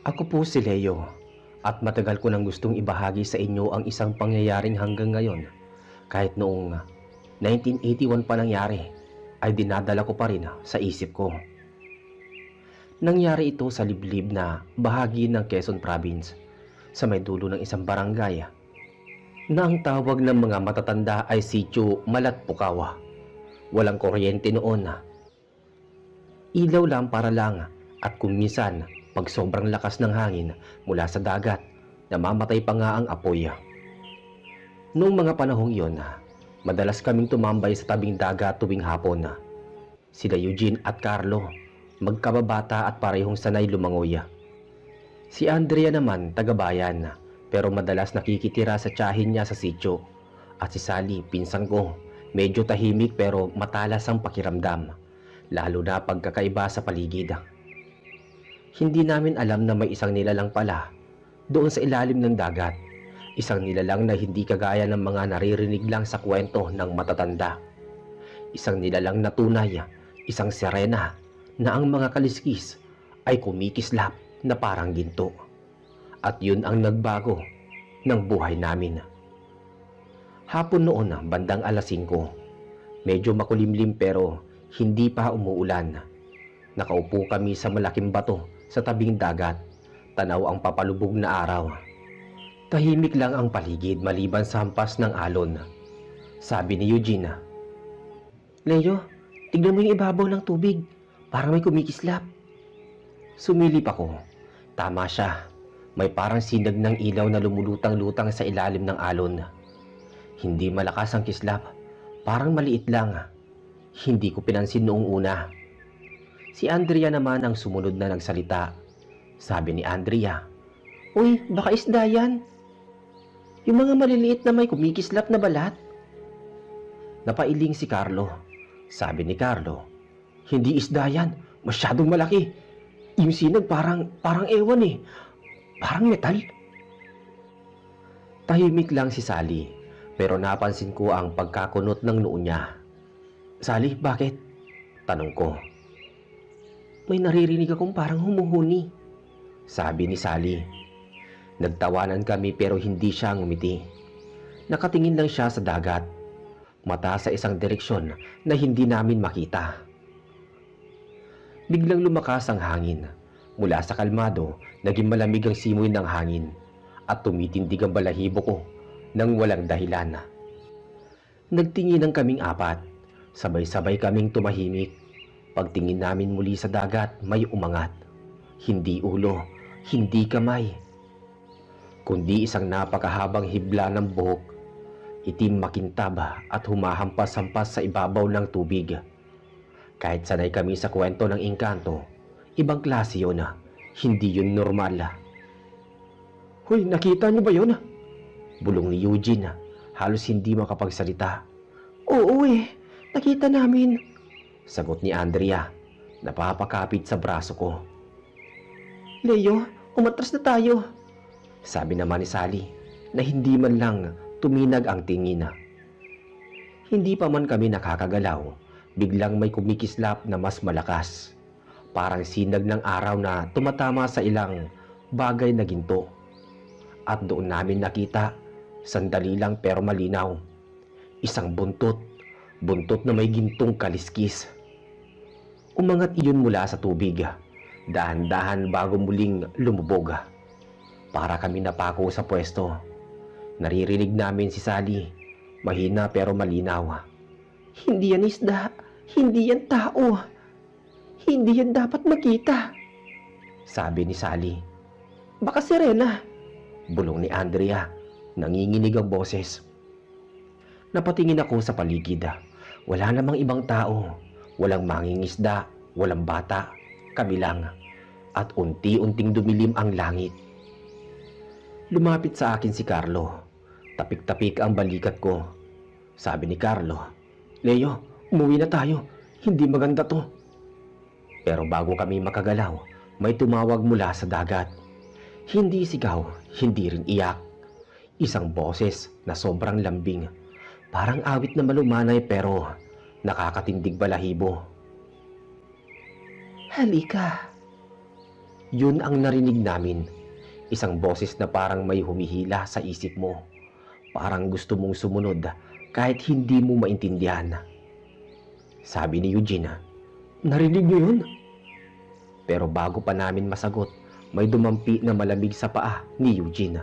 Ako po si Leo at matagal ko nang gustong ibahagi sa inyo ang isang pangyayaring hanggang ngayon kahit noong 1981 pa nangyari ay dinadala ko pa rin sa isip ko. Nangyari ito sa liblib na bahagi ng Quezon Province sa may dulo ng isang barangay na ang tawag ng mga matatanda ay Sitio Malatpukawa. Walang kuryente noon. Ilaw lang para lang at kung minsan pag sobrang lakas ng hangin mula sa dagat, namamatay pa nga ang apoy. Noong mga panahong iyon, madalas kaming tumambay sa tabing dagat tuwing hapon. Sila Eugene at Carlo, magkababata at parehong sanay lumangoy. Si Andrea naman taga-bayan pero madalas nakikitira sa tiyahin niya sa sitio. At si Sally, pinsan ko, medyo tahimik pero matalas ang pakiramdam, lalo na pagkakaiba sa paligid. Hindi namin alam na may isang nilalang pala doon sa ilalim ng dagat. Isang nilalang na hindi kagaya ng mga naririnig lang sa kwento ng matatanda. Isang nilalang na tunay, isang sirena na ang mga kaliskis ay kumikislap na parang ginto. At yun ang nagbago ng buhay namin. Hapon noon, bandang alas 5. Medyo makulimlim pero hindi pa umuulan. Nakaupo kami sa malaking bato sa tabing dagat, tanaw ang papalubog na araw. Tahimik lang ang paligid maliban sa hampas ng alon. Sabi ni Eugene, "Leo, tignan mo yung ibabaw ng tubig, parang may kumikislap." Sumilip ako. Tama siya, may parang sinag ng ilaw na lumulutang-lutang sa ilalim ng alon. Hindi malakas ang kislap, parang maliit lang. Hindi ko pinansin noong una. Si Andrea naman ang sumunod na nagsalita. Sabi ni Andrea, "Uy, baka isda yan. Yung mga maliliit na may kumikislap na balat." Napailing si Carlo. Sabi ni Carlo, "Hindi isda yan, masyadong malaki. Yung sinag parang ewan eh, parang metal." Tahimik lang si Sally, pero napansin ko ang pagkakunot ng noo niya. "Sally, bakit?" Tanong ko. "May naririnig akong parang humuhuni," sabi ni Sally. Nagtawanan kami pero hindi siya ngumiti. Nakatingin lang siya sa dagat, mata sa isang direksyon na hindi namin makita. Biglang lumakas ang hangin. Mula sa kalmado, naging malamig ang simoy ng hangin at tumitindig ang balahibo ko nang walang dahilan. Nagtinginan kaming apat, sabay-sabay kaming tumahimik. Pagtingin namin muli sa dagat, may umangat. Hindi ulo, hindi kamay, kundi isang napakahabang hibla ng buhok, itim makintab at humahampas-hampas sa ibabaw ng tubig. Kahit sanay kami sa kwento ng engkanto, ibang klase yun, hindi yun normal. "Hoy, nakita niyo ba yun?" Bulong ni Eugene, halos hindi makapagsalita. "Oo nakita namin," sagot ni Andrea, napapakapit sa braso ko. "Leo, umatras na tayo," sabi naman ni Sally, na hindi man lang tuminag ang tingin. Hindi pa man kami nakakagalaw, biglang may kumikislap na mas malakas. Parang sinag ng araw na tumatama sa ilang bagay na ginto. At doon namin nakita, sandali lang pero malinaw, isang buntot na may gintong kaliskis. Umangat iyon mula sa tubig, dahan-dahan bago muling lumubog. Para kami napako sa pwesto. Naririnig namin si Sally, mahina pero malinaw. "Hindi yan isda, hindi yan tao. Hindi yan dapat makita," sabi ni Sally. "Baka sirena," bulong ni Andrea, nanginginig ang boses. Napatingin ako sa paligid. Wala namang ibang tao, walang mangingisda, walang bata, kami lang. At unti-unting dumilim ang langit. Lumapit sa akin si Carlo. Tapik-tapik ang balikat ko. Sabi ni Carlo, "Leo, umuwi na tayo. Hindi maganda to." Pero bago kami makagalaw, may tumawag mula sa dagat. Hindi sigaw, hindi rin iyak. Isang boses na sobrang lambing. Parang awit na malumanay pero nakakatindig balahibo. "Halika." Yun ang narinig namin. Isang boses na parang may humihila sa isip mo. Parang gusto mong sumunod kahit hindi mo maintindihan. Sabi ni Eugene, "Narinig niyo yun?" Pero bago pa namin masagot, may dumampi na malamig sa paa ni Eugene.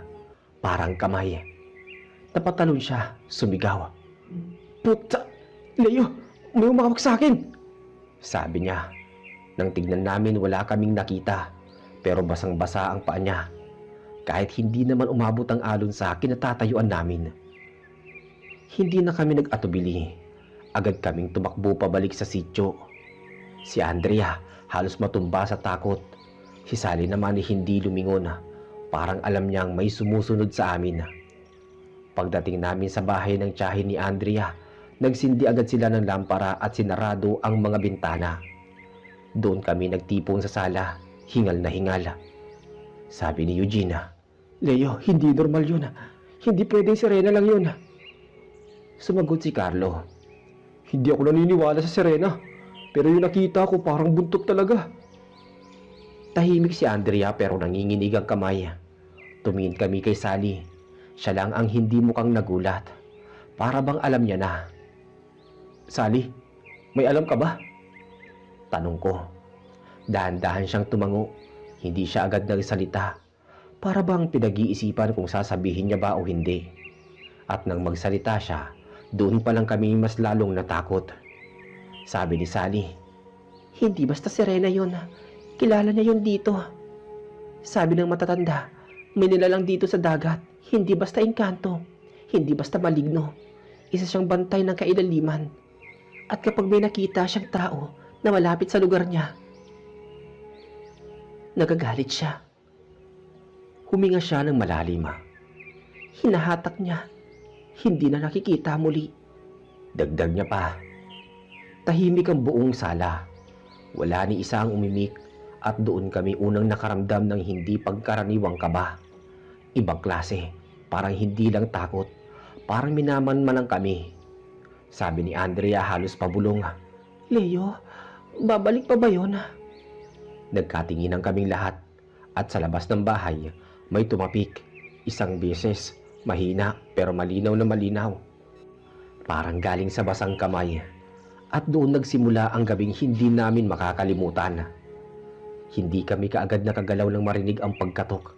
Parang kamay. Napatalon siya, sumigaw. "Puta! Leo, may umawak sa akin!" Sabi niya. Nang tignan namin, wala kaming nakita, pero basang-basa ang paa niya. Kahit hindi naman umabot ang alon sa kinatatayuan namin. Hindi na kami nag-atubili. Agad kaming tumakbo pabalik sa sityo. Si Andrea halos matumba sa takot. Si Sally naman hindi lumingon. Parang alam niyang may sumusunod sa amin. Pagdating namin sa bahay ng tiyahin ni Andrea, nagsindi agad sila ng lampara at sinarado ang mga bintana. Doon kami nagtipon sa sala, hingal na hingal. Sabi ni Eugene, "Leo, hindi normal yun. Hindi pwedeng sirena lang yun." Sumagot si Carlo, "Hindi ako naniniwala sa sirena, pero yung nakita ko parang buntot talaga." Tahimik si Andrea pero nanginginig ang kamay. Tumingin kami kay Sally. Siya lang ang hindi mukhang nagulat. Para bang alam niya na. "Sally, may alam ka ba?" Tanong ko. Dahan-dahan siyang tumango. Hindi siya agad nagsalita. Para bang pinag-iisipan kung sasabihin niya ba o hindi. At nang magsalita siya, doon pa lang kami mas lalong natakot. Sabi ni Sally, "Hindi basta sirena yun. Kilala niya yun dito. Sabi ng matatanda, may nilalang dito sa dagat. Hindi basta engkanto. Hindi basta maligno. Isa siyang bantay ng kailaliman. At kapag may nakita siyang tao na malapit sa lugar niya, nagagalit siya." Huminga siya ng malalim. Hinahatak niya. Hindi na nakikita muli. Dagdag niya pa. Tahimik ang buong sala. Wala ni isa ang umimik at doon kami unang nakaramdam ng hindi pagkaraniwang kaba. Ibang klase. Parang hindi lang takot. Parang minamanmanan kami. Sabi ni Andrea halos pabulong, "Leo, babalik pa ba yun?" Nagkatinginan kaming lahat at sa labas ng bahay may tumapik. Isang beses, mahina pero malinaw na malinaw. Parang galing sa basang kamay. At doon nagsimula ang gabing hindi namin makakalimutan. Hindi kami kaagad nakagalaw nang marinig ang pagkatok.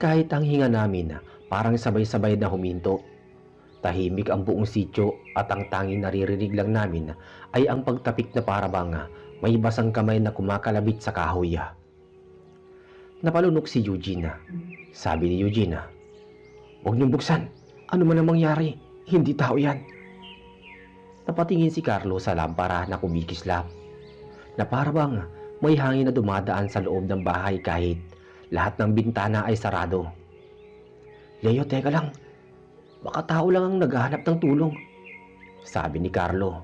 Kahit ang hinga namin parang sabay-sabay na huminto. Tahimik ang buong sityo at ang tanging naririnig lang namin ay ang pagtapik na parabang may basang kamay na kumakalabit sa kahoy. Napalunok si Eugene. Sabi ni Eugene, "Huwag niyong buksan. Ano man ang mangyari, hindi tao yan." Napatingin si Carlo sa lampara na kumikislap. Na parabang may hangin na dumadaan sa loob ng bahay kahit lahat ng bintana ay sarado. "Leo, teka lang. Baka tao lang ang naghahanap ng tulong," sabi ni Carlo.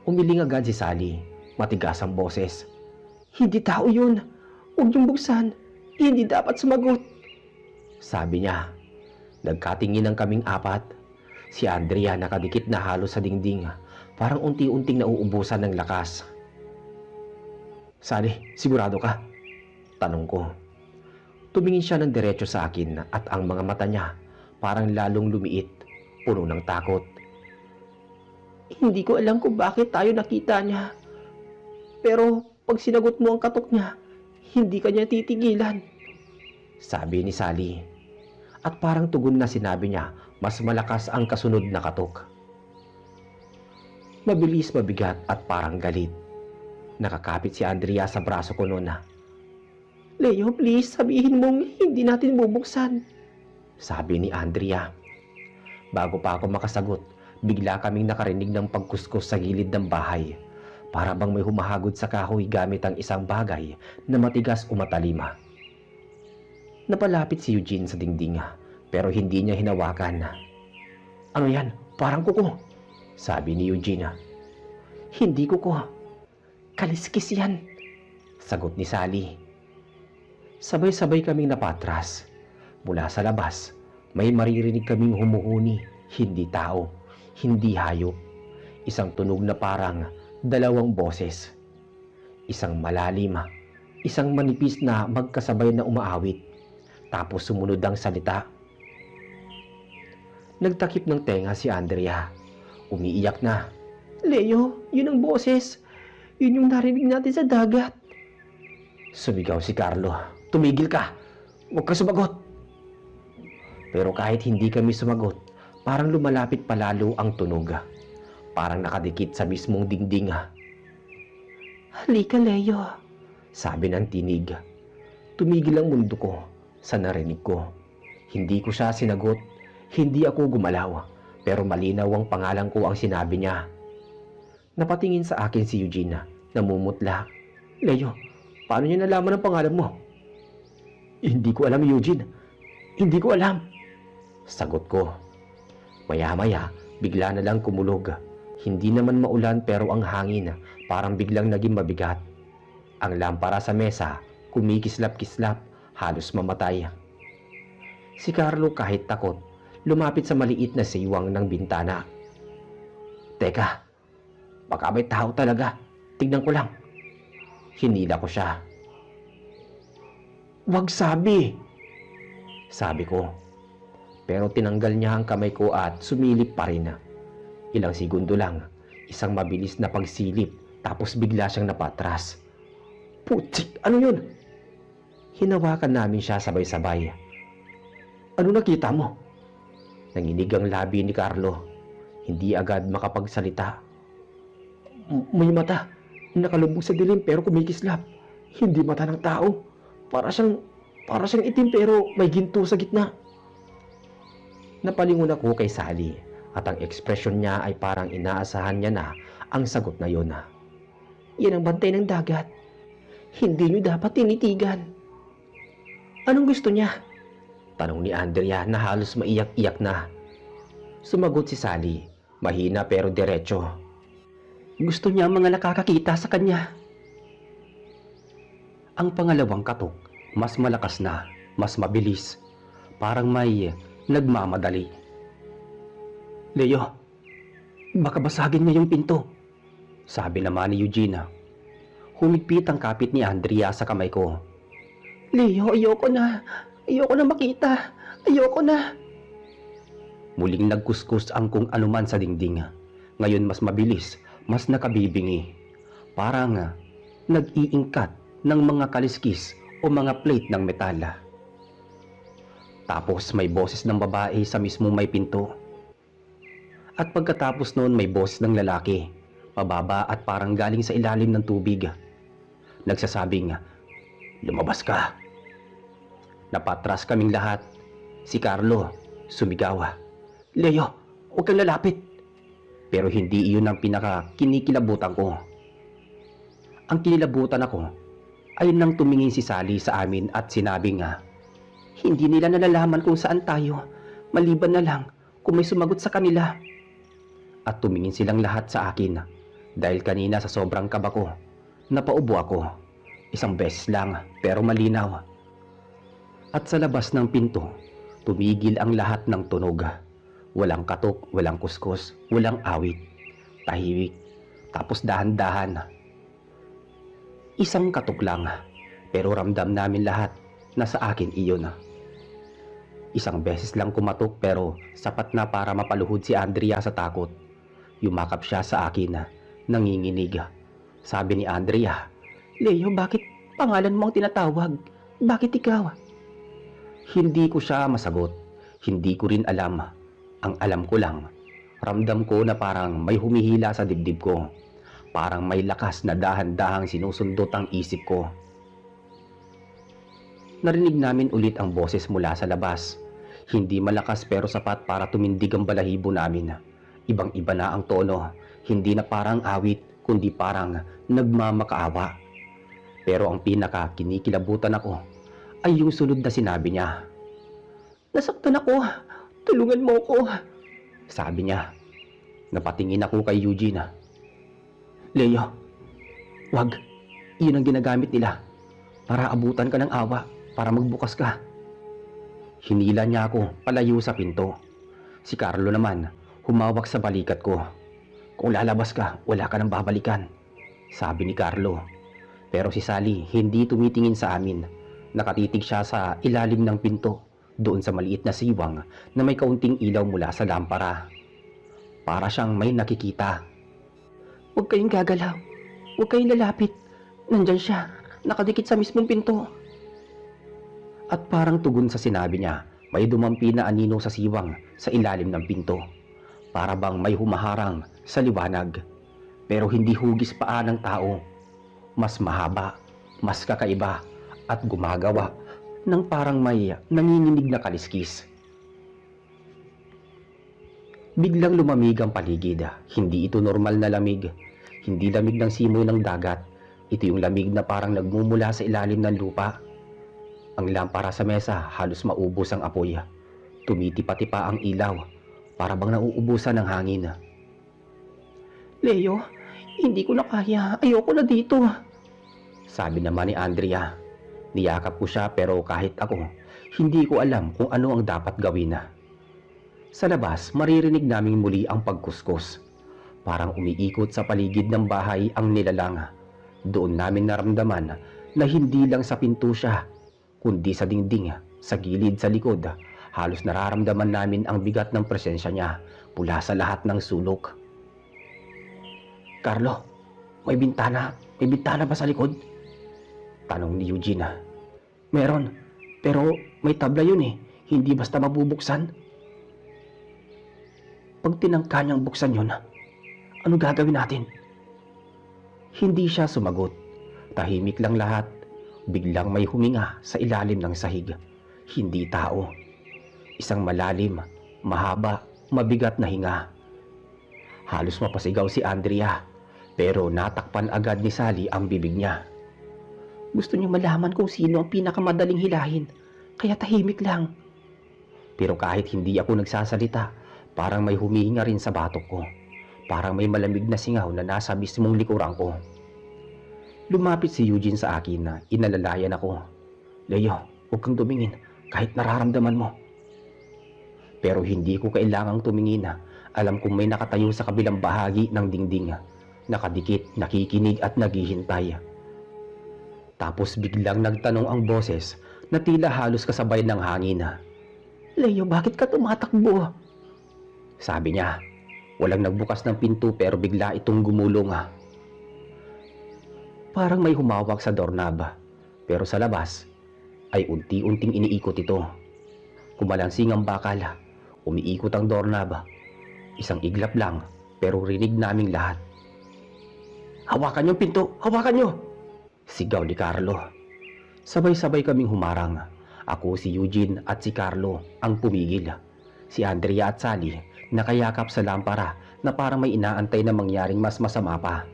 Umiling agad si Sally. Matigas ang boses. "Hindi tao yun. Huwag niyong buksan. Hindi dapat sumagot," sabi niya. Nagkatinginan kaming apat. Si Andrea nakadikit na halos sa dingding. Parang unti-unting nauubusan ng lakas. "Sally, sigurado ka?" Tanong ko. Tumingin siya ng diretso sa akin at ang mga mata niya parang lalong lumiit, puno ng takot. "Hindi ko alam kung bakit tayo nakita niya. Pero pag sinagot mo ang katok niya, hindi ka niya titigilan," sabi ni Sally. At parang tugon na sinabi niya, mas malakas ang kasunod na katok. Mabilis, mabigat at parang galit. Nakakapit si Andrea sa braso ko noon. "Leo, please, sabihin mong hindi natin bubuksan," sabi ni Andrea. Bago pa ako makasagot, bigla kaming nakarinig ng pagkuskus sa gilid ng bahay. Para bang may humahagod sa kahoy gamit ang isang bagay na matigas o matalima. Napalapit si Eugene sa dingding pero hindi niya hinawakan. "Ano yan? Parang kuko," sabi ni Eugene. "Hindi kuko. Kaliskis yan," sagot ni Sally. Sabay-sabay kaming napatras. Mula sa labas, may maririnig kaming humuhuni, hindi tao, hindi hayop. Isang tunog na parang dalawang boses. Isang malalim, Isang manipis na magkasabay na umaawit. Tapos sumunod ang salita. Nagtakip ng tenga si Andrea. Umiiyak na. Leo, yun ang boses. Yun yung narinig natin sa dagat. Sumigaw si Carlo. Tumigil ka. Huwag ka sumagot. Pero kahit hindi kami sumagot, parang lumalapit palalo ang tunog. Parang nakadikit sa mismong dingding. Halika, Leo, sabi ng tinig. Tumigil ang mundo ko sa narinig ko. Hindi ko siya sinagot. Hindi ako gumalaw. Pero malinaw ang pangalan ko ang sinabi niya. Napatingin sa akin si Eugene. Namumutla. Leo, paano niya nalaman ang pangalan mo? Hindi ko alam, Eugene. Hindi ko alam. Sagot ko. Maya-maya, bigla na lang kumulog. Hindi naman maulan pero ang hangin parang biglang naging mabigat. Ang lampara sa mesa, kumikislap-kislap, halos mamatay. Si Carlo kahit takot, lumapit sa maliit na siwang ng bintana. Teka, baka may tao talaga. Tignan ko lang. Hinila ko siya. Wag sabi, sabi ko. Pero tinanggal niya ang kamay ko at sumilip pa rin. Ilang segundo lang, isang mabilis na pagsilip tapos bigla siyang napatras. Putik, ano yun? Hinawakan namin siya sabay-sabay. Ano nakita mo? Nanginig ang labi ni Carlo. Hindi agad makapagsalita. May mata. Nakalubog sa dilim pero kumikislap. Hindi mata ng tao. Para siyang itim pero may ginto sa gitna. Napalingon ako kay Sally at ang ekspresyon niya ay parang inaasahan niya na ang sagot na yun. Yan ang bantay ng dagat. Hindi niyo dapat tinitigan. Anong gusto niya? Tanong ni Andrea na halos maiyak-iyak na. Sumagot si Sally, mahina pero diretso. Gusto niya ang mga nakakakita sa kanya. Ang pangalawang katok, mas malakas na, mas mabilis. Parang may nagmamadali. Leo, baka basagin niya yung pinto, sabi naman ni Eugene. Humigpit ang kapit ni Andrea sa kamay ko. Leo, ayoko na. Ayoko na makita. Ayoko na. Muling nagkuskus ang kung anuman sa dingding. Ngayon mas mabilis, mas nakabibingi. Parang nag-iingkat ng mga kaliskis o mga plate ng metal. Tapos may boses ng babae sa mismong may pinto. At pagkatapos noon may boses ng lalaki, mababa at parang galing sa ilalim ng tubig. Nagsasabing, lumabas ka. Napatras kaming lahat. Si Carlo, sumigaw. Leo, huwag kang lalapit. Pero hindi iyon ang pinaka-kinikilabutan ko. Ang kinilabutan ako ay nang tumingin si Sally sa amin at sinabi nga, hindi nila nalalaman kung saan tayo, maliban na lang kung may sumagot sa kanila. At tumingin silang lahat sa akin dahil kanina sa sobrang kaba ko, napaubo ako. Isang beses lang pero malinaw. At sa labas ng pinto, tumigil ang lahat ng tunog. Walang katok, walang kuskus, walang awit. Tahimik, tapos dahan-dahan. Isang katok lang, pero ramdam namin lahat na sa akin iyon. Isang beses lang kumatok pero sapat na para mapaluhod si Andrea sa takot. Yumakap siya sa akin, nanginginig. Sabi ni Andrea, Leo, bakit pangalan mo ang tinatawag? Bakit ikaw? Hindi ko siya masagot. Hindi ko rin alam. Ang alam ko lang, ramdam ko na parang may humihila sa dibdib ko. Parang may lakas na dahan-dahang sinusundot ang isip ko. Narinig namin ulit ang boses mula sa labas. Hindi malakas pero sapat para tumindig ang balahibo namin. Ibang-iba na ang tono. Hindi na parang awit, kundi parang nagmamakaawa. Pero ang pinaka-kinikilabutan ako ay yung sunod na sinabi niya. Nasaktan ako. Tulungan mo ko. Sabi niya. Napatingin ako kay Eugene. Leo, wag. Iyon ang ginagamit nila para abutan ka ng awa, para magbukas ka. Hinila niya ako palayo sa pinto. Si Carlo naman, humawak sa balikat ko. Kung lalabas ka, wala ka nang babalikan, sabi ni Carlo. Pero si Sally hindi tumitingin sa amin. Nakatitig siya sa ilalim ng pinto, doon sa maliit na siwang na may kaunting ilaw mula sa lampara. Para siyang may nakikita. "Huwag kayong gagalaw. Huwag kayong lalapit. Nandyan siya, nakadikit sa mismong pinto." At parang tugon sa sinabi niya, may dumampi na anino sa siwang sa ilalim ng pinto. Para bang may humaharang sa liwanag. Pero hindi hugis paa ng tao. Mas mahaba, mas kakaiba, at gumagawa ng parang may nanginginig na kaliskis. Biglang lumamig ang paligid. Hindi ito normal na lamig. Hindi lamig ng simoy ng dagat. Ito yung lamig na parang nagmumula sa ilalim ng lupa. Ang lampara sa mesa halos maubos ang apoy. Tumitipa-tipa ang ilaw, para bang nauubusan ng hangin. "Leo, hindi ko na kaya. Ayoko na dito," sabi naman ni Andrea. Niyakap ko siya pero kahit ako, hindi ko alam kung ano ang dapat gawin. Sa labas, maririnig naming muli ang pagkuskus. Parang umiikot sa paligid ng bahay ang nilalang. Doon namin naramdaman na hindi lang sa pinto siya, kundi sa dingding, sa gilid, sa likod. Halos nararamdaman namin ang bigat ng presensya niya mula sa lahat ng sulok. "Carlo, may bintana. May bintana ba sa likod?" tanong ni Eugene. "Meron, pero may tabla yun eh. Hindi basta mabubuksan." "Pag tinangka niyang buksan yun, ano gagawin natin?" Hindi siya sumagot. Tahimik lang lahat. Biglang may huminga sa ilalim ng sahig. Hindi tao. Isang malalim, mahaba, mabigat na hinga. Halos mapasigaw si Andrea, pero natakpan agad ni Sally ang bibig niya. "Gusto niyo malaman kung sino ang pinakamadaling hilahin, kaya tahimik lang." Pero kahit hindi ako nagsasalita, parang may humihinga rin sa batok ko. Parang may malamig na singaw na nasa mismong likuran ko. Lumapit si Eugene sa akin na inalalayan ako. "Leo, huwag kang tumingin kahit nararamdaman mo." Pero hindi ko kailangang tumingin. Alam kong may nakatayo sa kabilang bahagi ng dingding. Nakadikit, nakikinig at naghihintay. Tapos biglang nagtanong ang boses na tila halos kasabay ng hangin. "Leo, bakit ka tumatakbo?" sabi niya. Walang nagbukas ng pinto pero bigla itong gumulong. Parang may humawak sa doorknob, pero sa labas ay unti-unting iniikot ito. Kumalansing ang bakal, umiikot ang doorknob. Isang iglap lang, pero rinig naming lahat. "Hawakan yung pinto! Hawakan nyo!" sigaw ni Carlo. Sabay-sabay kaming humarang. Ako, si Eugene at si Carlo ang pumigil. Si Andrea at Sally nakayakap sa lampara na parang may inaantay na mangyaring mas masama pa.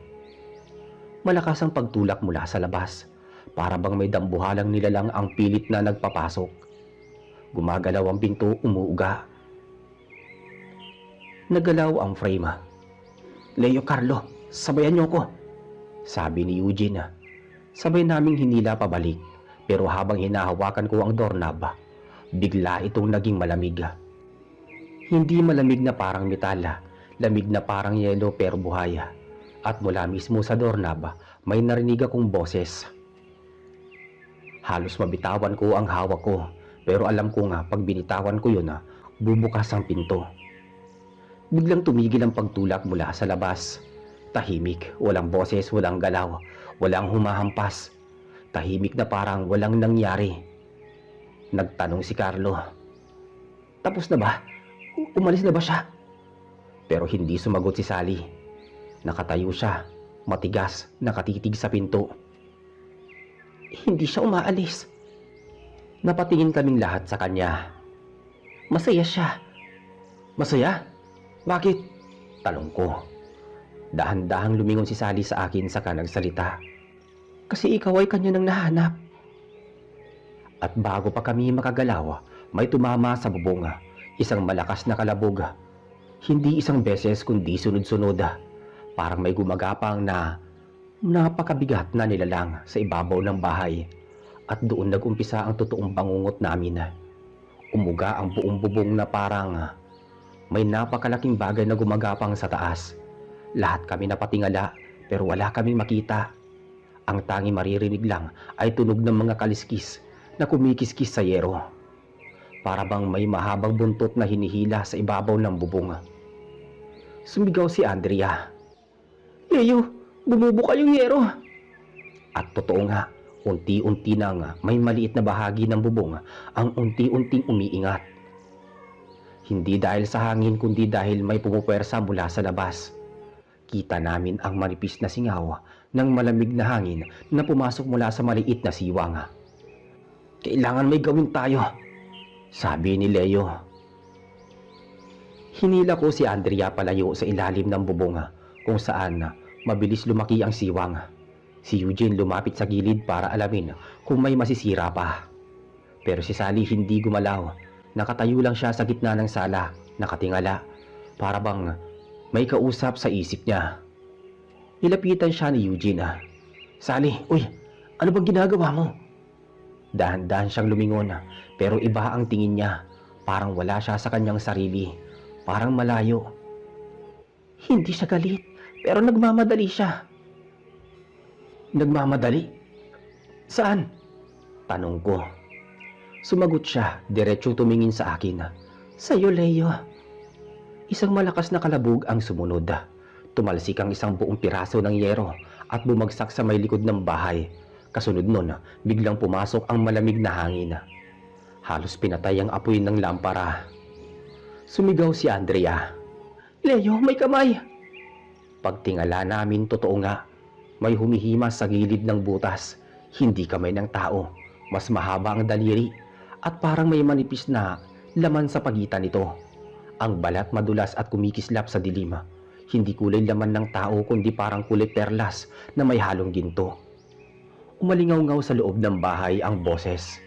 Malakas ang pagtulak mula sa labas. Para bang may dambuhalang nilalang ang pilit na nagpapasok. Gumagalaw ang pinto, umuuga. Nagalaw ang frame. "Leo, Carlo, sabayan niyo ko," sabi ni Eugene. Sabay naming hinila pabalik, pero habang hinahawakan ko ang doorknob, bigla itong naging malamig. Hindi malamig na parang metal, lamig na parang yelo pero buhay. At mula mismo sa doorknob, may narinig akong boses. Halos mabitawan ko ang hawak ko, pero alam ko nga pag binitawan ko yun, bubukas ang pinto. Biglang tumigil ang pagtulak mula sa labas. Tahimik, walang boses, walang galaw, walang humahampas. Tahimik na parang walang nangyari. Nagtanong si Carlo, "Tapos na ba? Umalis na ba siya?" Pero hindi sumagot si Sally. Nakatayo siya, matigas, nakatitig sa pinto. "Hindi siya umaalis." Napatingin kaming lahat sa kanya. "Masaya siya." "Masaya? Bakit?" talong ko. Dahan-dahang lumingon si Sally sa akin saka nagsalita. "Kasi ikaw ay kanya nang nahanap." At bago pa kami makagalaw, may tumama sa bubong. Isang malakas na kalabog. Hindi isang beses kundi sunod-sunod. Parang may gumagapang na napakabigat na nilalang sa ibabaw ng bahay. At doon nag-umpisa ang totoong bangungot namin. Umuga ang buong bubong na parang may napakalaking bagay na gumagapang sa taas. Lahat kami napatingala pero wala kaming makita. Ang tanging maririnig lang ay tunog ng mga kaliskis na kumikiskis sa yero. Para bang may mahabang buntot na hinihila sa ibabaw ng bubong. Sumigaw si Andrea. Leo, bumubuka yung yero. At totoo nga, unti-unti nang may maliit na bahagi ng bubong ang unti-unting umiingat. Hindi dahil sa hangin kundi dahil may pumupwersa mula sa labas. Kita namin ang manipis na singaw ng malamig na hangin na pumasok mula sa maliit na siwang. Kailangan may gawin tayo, sabi ni Leo. Hinila ko si Andrea palayo sa ilalim ng bubong kung saan mabilis lumaki ang siwang. Si Eugene lumapit sa gilid para alamin kung may masisira pa. Pero si Sally hindi gumalaw. Nakatayo lang siya sa gitna ng sala, nakatingala, para bang may kausap sa isip niya. Nilapitan siya ni Eugene. Sally, uy, ano bang ginagawa mo? Dahan-dahan siyang lumingon, pero iba ang tingin niya. Parang wala siya sa kanyang sarili. Parang malayo. Hindi siya galit, pero nagmamadali siya. Nagmamadali? Saan? Tanong ko. Sumagot siya, diretsong tumingin sa akin. Sa'yo, Leo. Isang malakas na kalabog ang sumunod. Tumalsik ang isang buong piraso ng yero at bumagsak sa may likod ng bahay. Kasunod nun, biglang pumasok ang malamig na hangin. Halos pinatay ang apoy ng lampara. Sumigaw si Andrea. Leo, may kamay! Pagtingala namin, totoo nga. May humihimas sa gilid ng butas. Hindi kamay ng tao. Mas mahaba ang daliri at parang may manipis na laman sa pagitan nito. Ang balat madulas at kumikislap sa dilim. Hindi kulay laman ng tao kundi parang kulay perlas na may halong ginto. Umalingaw-ngaw sa loob ng bahay ang boses.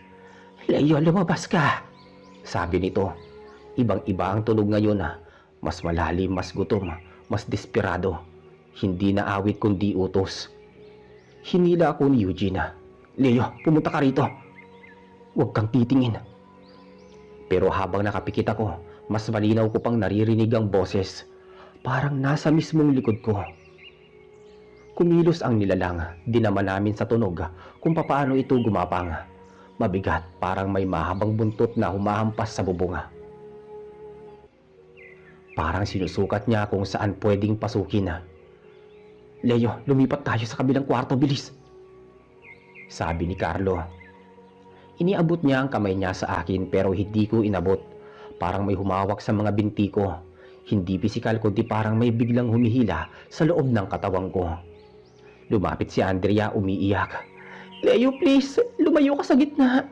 Leo, lumabas ka! Sabi nito. Ibang-iba ang tunog ngayon. Mas malalim, mas gutom, mas desperado. Hindi na awit kundi utos. Hinila ako ni Eugene. Leo, pumunta ka rito. Huwag kang titingin. Pero habang nakapikit ako, mas malinaw ko pang naririnig ang boses. Parang nasa mismong likod ko. Kumilos ang nilalang, dinama namin sa tunog kung papaano ito gumapang. Mabigat, parang may mahabang buntot na humahampas sa bubunga. Parang sinusukat niya kung saan pwedeng pasukin. Leo, lumipat tayo sa kabilang kwarto, bilis. Sabi ni Carlo. Iniabot niya ang kamay niya sa akin pero hindi ko inabot. Parang may humawak sa mga binti ko. Hindi pisikal kundi parang may biglang humihila sa loob ng katawan ko. Lumapit si Andrea umiiyak. Leo, please, lumayo ka sa gitna.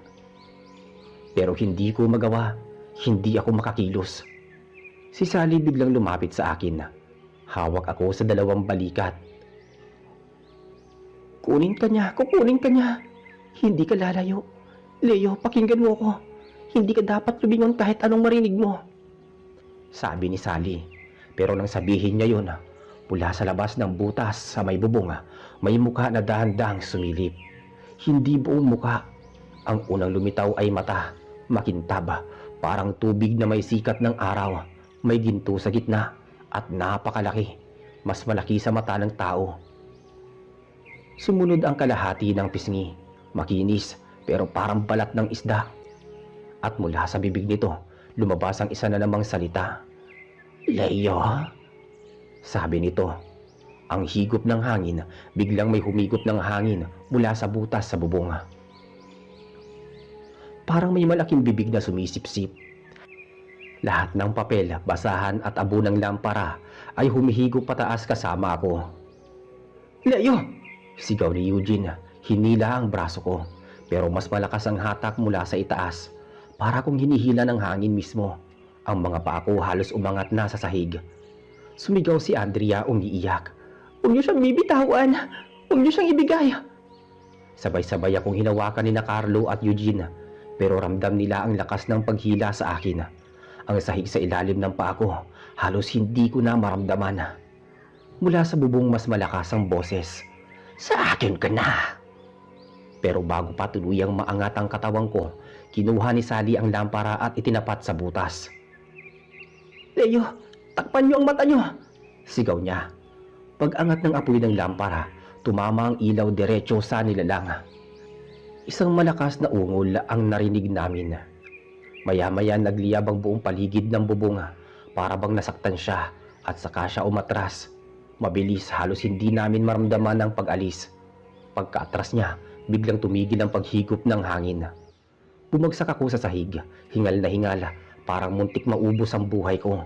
Pero hindi ko magawa. Hindi ako makakilos. Si Sally biglang lumapit sa akin. Hawak ako sa dalawang balikat. Kunin ka niya, kukunin ka niya. Hindi ka lalayo. Leo, pakinggan mo ko. Hindi ka dapat lumingon kahit anong marinig mo. Sabi ni Sally. Pero nang sabihin niya yun, mula sa labas ng butas sa may bubong, may mukha na dahan-dahang sumilip. Hindi buong mukha. Ang unang lumitaw ay mata, makintab, parang tubig na may sikat ng araw. May ginto sa gitna at napakalaki. Mas malaki sa mata ng tao. Sumunod ang kalahati ng pisngi. Makinis pero parang balat ng isda. At mula sa bibig nito, lumabas ang isa na namang salita. Leo? Sabi nito. Ang higop ng hangin, biglang may humigop ng hangin mula sa butas sa bubong. Parang may malaking bibig na sumisipsip. Lahat ng papel, basahan at abo ng lampara ay humihigop pataas kasama ako. Leo! Sigaw ni Eugene. Hinila ang braso ko. Pero mas malakas ang hatak mula sa itaas. Para kong hinihila ng hangin mismo. Ang mga paa ko halos umangat na sa sahig. Sumigaw si Andrea umiiyak. Huwag niyo siyang bibitawan. Huwag niyo siyang ibigay. Sabay-sabay akong hinawakan ni Carlo at Eugene. Pero ramdam nila ang lakas ng paghila sa akin. Ang sahig sa ilalim ng paa ko, halos hindi ko na maramdaman. Mula sa bubong mas malakas ang boses. Sa akin ka na! Pero bago pa tuluyang maangat ang katawan ko, kinuha ni Sally ang lampara at itinapat sa butas. Leo, takpan niyo ang mata niyo! Sigaw niya. Pag-angat ng apoy ng lampara, tumama ang ilaw diretso sa nilalang. Isang malakas na ungol ang narinig namin. Maya-maya nagliyab ang buong paligid ng bubong para bang nasaktan siya at saka siya umatras. Mabilis, halos hindi namin maramdaman ang pag-alis. Pagkaatras niya, biglang tumigil ang paghigop ng hangin. Bumagsak ako sa sahig, hingal na hingal, parang muntik maubos ang buhay ko.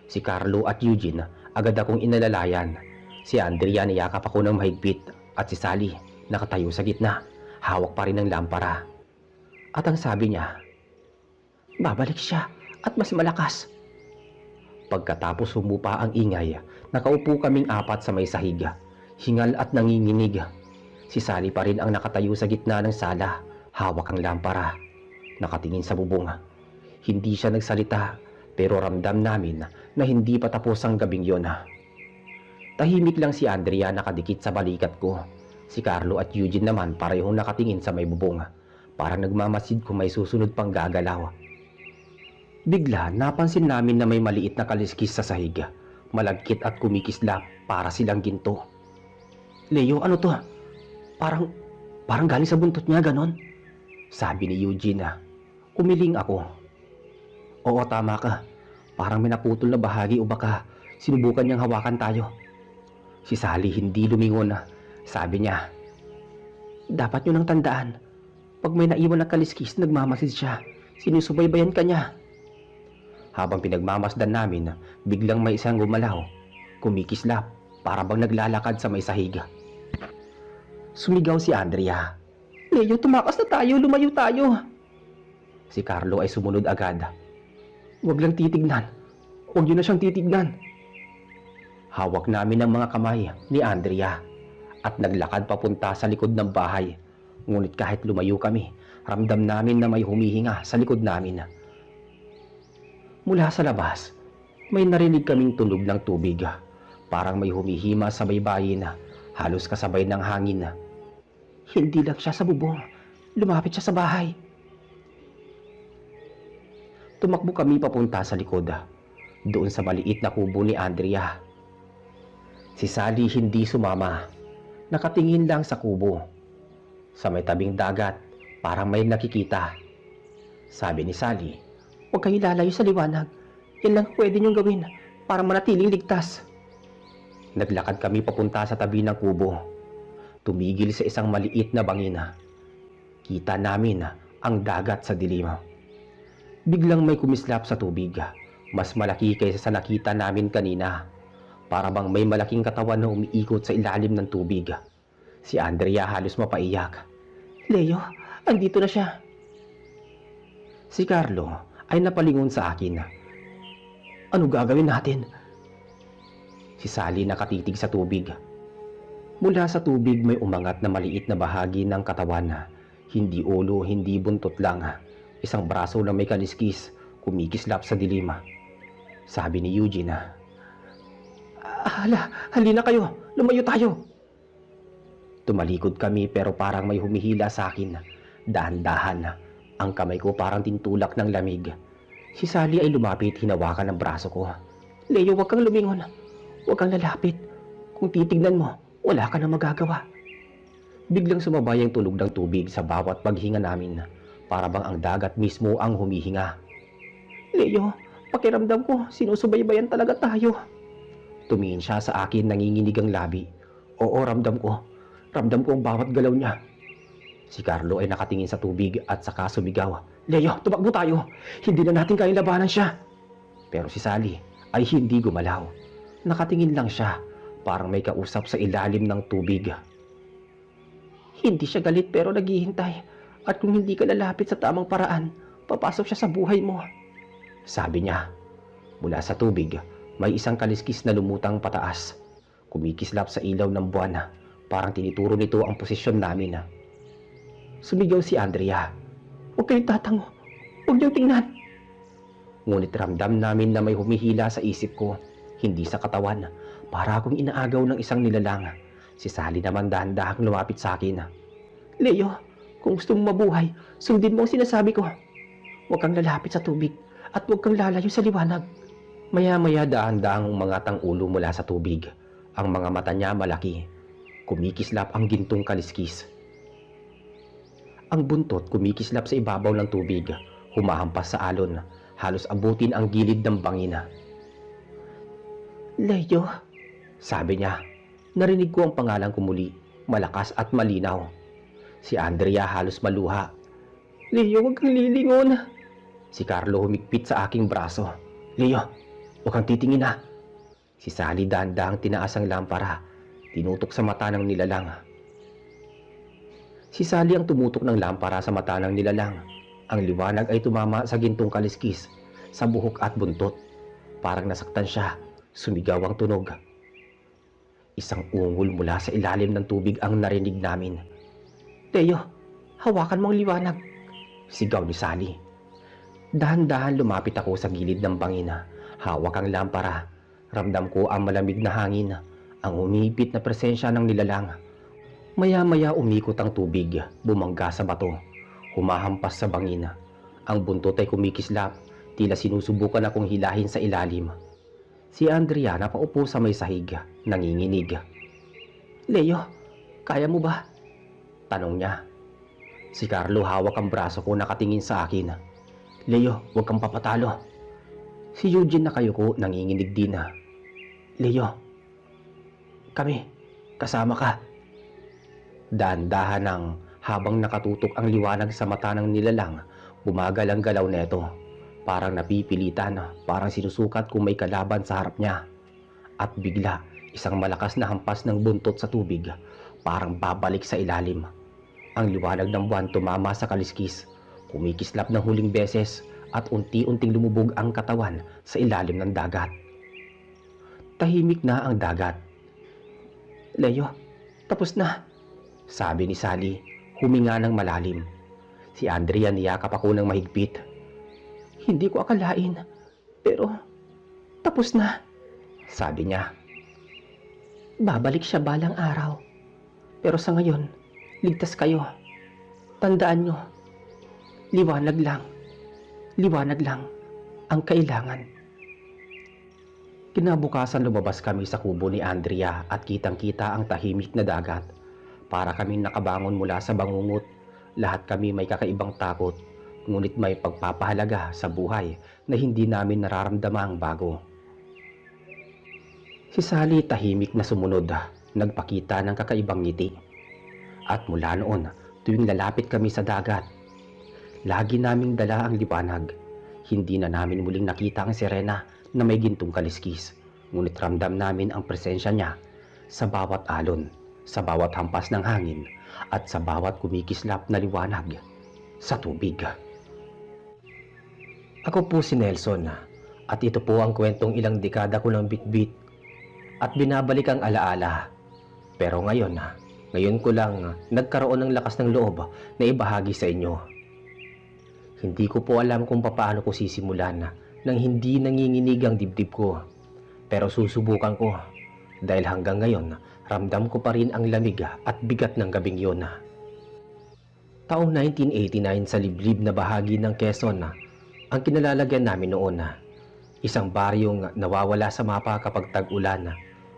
Si Carlo at Eugene agad akong inalalayan. Si Andrea niyakap ako ng mahigpit at si Sally nakatayo sa gitna, hawak pa rin ng lampara. At ang sabi niya, babalik siya at mas malakas. Pagkatapos humupa ang ingay, nakaupo kaming apat sa may sahig, hingal at nanginginig. Si Sally pa rin ang nakatayo sa gitna ng sala, hawak ang lampara, nakatingin sa bubong. Hindi siya nagsalita, pero ramdam namin na hindi pa tapos ang gabing yon. Tahimik lang si Andrea nakadikit sa balikat ko. Si Carlo at Eugene naman parehong nakatingin sa may bubong, parang nagmamasid kung may susunod pang gagalaw. Bigla napansin namin na may maliit na kaliskis sa sahig, malagkit at kumikislap para silang ginto. Leo, ano to? Parang galing sa buntot niya, ganon? Sabi ni Eugene. Umiling ako. Oo, tama ka. Parang may naputol na bahagi o baka sinubukan niyang hawakan tayo. Si Sally hindi lumingon. Sabi niya, dapat niyo nang tandaan. Pag may naiwan na kaliskis, nagmamasid siya. Sinusubaybayan ka niya. Habang pinagmamasdan namin, biglang may isang gumalaw. Kumikislap, para bang naglalakad sa may sahig. Sumigaw si Andrea. Leo, tumakas na tayo, lumayo tayo. Si Carlo ay sumunod agad. Huwag lang titignan. Huwag yun na siyang titignan. Hawak namin ang mga kamay ni Andrea at naglakad papunta sa likod ng bahay. Ngunit kahit lumayo kami, ramdam namin na may humihinga sa likod namin. Mula sa labas, may narinig kaming tunog ng tubig. Parang may humihima sa baybayin, halos kasabay ng hangin. Hindi lang siya sa bubong. Lumapit siya sa bahay. Tumakbo kami papunta sa likod, doon sa maliit na kubo ni Andrea. Si Sally hindi sumama. Nakatingin lang sa kubo. Sa may tabing dagat, parang may nakikita. Sabi ni Sally, huwag kayo lalayo sa liwanag. Yan lang pwede niyong gawin para manatiling ligtas. Naglakad kami papunta sa tabi ng kubo. Tumigil sa isang maliit na bangina. Kita namin ang dagat sa dilim. Biglang may kumislap sa tubig. Mas malaki kaysa sa nakita namin kanina. Para bang may malaking katawan na umiikot sa ilalim ng tubig. Si Andrea halos mapaiyak. Leo, andito na siya. Si Carlo ay napalingon sa akin. Ano gagawin natin? Si Sally nakatitig sa tubig. Mula sa tubig may umangat na maliit na bahagi ng katawan. Hindi ulo, hindi buntot lang. Isang braso na may kaliskis, kumikislap sa dilim. Sabi ni Eugene, halina kayo, lumayo tayo. Tumalikod kami pero parang may humihila sa akin. Dahan-dahan, ang kamay ko parang tintulak ng lamig. Si Sally ay lumapit, hinawakan ang braso ko. Leo, huwag kang lumingon. Huwag kang lalapit. Kung titignan mo, wala ka na magagawa. Biglang sumabay ang tunog ng tubig sa bawat paghinga namin. Para bang ang dagat mismo ang humihinga. Leo, pakiramdam ko, sinusubaybayan talaga tayo. Tumingin siya sa akin, nanginginig ang labi. Oo, ramdam ko. Ramdam ko ang bawat galaw niya. Si Carlo ay nakatingin sa tubig at saka sumigaw. Leo, tumakbo tayo. Hindi na natin kayang labanan siya. Pero si Sally ay hindi gumalaw. Nakatingin lang siya, parang may kausap sa ilalim ng tubig. Hindi siya galit pero naghihintay. At kung hindi ka lalapit sa tamang paraan, papasok siya sa buhay mo. Sabi niya. Mula sa tubig, may isang kaliskis na lumutang pataas. Kumikislap sa ilaw ng buwan. Parang tinituro nito ang posisyon namin. Sumigaw si Andrea. Huwag kayong tatango. Huwag niyong tingnan. Ngunit ramdam namin na may humihila sa isip ko. Hindi sa katawan. Para akong inaagaw ng isang nilalang. Si Sally naman dahan-dahang lumapit sa akin. Leo, kung gusto mong mabuhay, sundin mo ang sinasabi ko. Huwag kang lalapit sa tubig at huwag kang lalayo sa liwanag. Maya-maya dahan-dahang umangat ang ulo mula sa tubig. Ang mga mata niya malaki. kumikislap ang gintong kaliskis. Ang buntot kumikislap sa ibabaw ng tubig, humahampas sa alon, halos abutin ang gilid ng bangina. "Leo," sabi niya. Narinig ko ang pangalan ko muli, malakas at malinaw. Si Andrea halos maluha. "Leo, huwag kang lilingon." Si Carlo humigpit sa aking braso. "Leo, huwag kang titingin ha." Si Sally dahan-dahang tinaas ang lampara, tinutok sa mata ng nilalang. Si Sally ang tumutok ng lampara sa mata ng nilalang. Ang liwanag ay tumama sa gintong kaliskis, sa buhok at buntot. Parang nasaktan siya, sumigaw ang tunog. Isang ungol mula sa ilalim ng tubig ang narinig namin. "Leo, hawakan mo ang liwanag," sigaw ni Sally. Dahan-dahan lumapit ako sa gilid ng bangina, hawak ang lampara. Ramdam ko ang malamig na hangin, ang umipit na presensya ng nilalang. Maya-maya umikot ang tubig, bumangga sa bato, humahampas sa bangina. Ang buntot ay kumikislap, tila sinusubukan akong hilahin sa ilalim. Si Andrea napaupo sa may sahig, nanginginig. "Leo, kaya mo ba?" tanong niya. Si Carlo hawak ang braso ko, nakatingin sa akin. "Leo, huwag kang papatalo." Si Eugene nakayuko, nanginginig din. "Leo, kami, kasama ka." Dahan-dahan nang habang nakatutok ang liwanag sa mata ng nilalang, bumagal ang galaw neto. Parang napipilitan, parang sinusukat kung may kalaban sa harap niya. At bigla, isang malakas na hampas ng buntot sa tubig, parang babalik sa ilalim. Ang liwanag ng buwan tumama sa kaliskis, kumikislap ng huling beses at unti-unting lumubog ang katawan sa ilalim ng dagat. Tahimik na ang dagat. "Leo, tapos na," sabi ni Sally, huminga ng malalim. Si Andrea niyakap ako ng mahigpit. "Hindi ko akalain, pero tapos na," sabi niya. "Babalik siya balang araw. Pero sa ngayon, ligtas kayo. Tandaan nyo, liwanag lang ang kailangan." Kinabukasan lumabas kami sa kubo ni Andrea at kitang-kita ang tahimik na dagat. Para kaming nakabangon mula sa bangungot. Lahat kami may kakaibang takot, ngunit may pagpapahalaga sa buhay na hindi namin nararamdamang bago. Si Sally tahimik na sumunod, nagpakita ng kakaibang ngiti. At mula noon, tuwing lalapit kami sa dagat, lagi naming dala ang liwanag. Hindi na namin muling nakita ang sirena na may gintong kaliskis, ngunit ramdam namin ang presensya niya sa bawat alon, sa bawat hampas ng hangin, at sa bawat kumikislap na liwanag sa tubig. Ako po si Nelson, at ito po ang kwentong ilang dekada ko ng bitbit at binabalik ang alaala. Pero ngayon ko lang nagkaroon ng lakas ng loob na ibahagi sa inyo. Hindi ko po alam kung paano ko sisimulan nang hindi nanginginig ang dibdib ko. Pero susubukan ko dahil hanggang ngayon ramdam ko pa rin ang lamig at bigat ng gabing yun. Taong 1989 sa liblib na bahagi ng Quezon ang kinalalagyan namin noon. Isang baryong nawawala sa mapa kapag tag-ulan,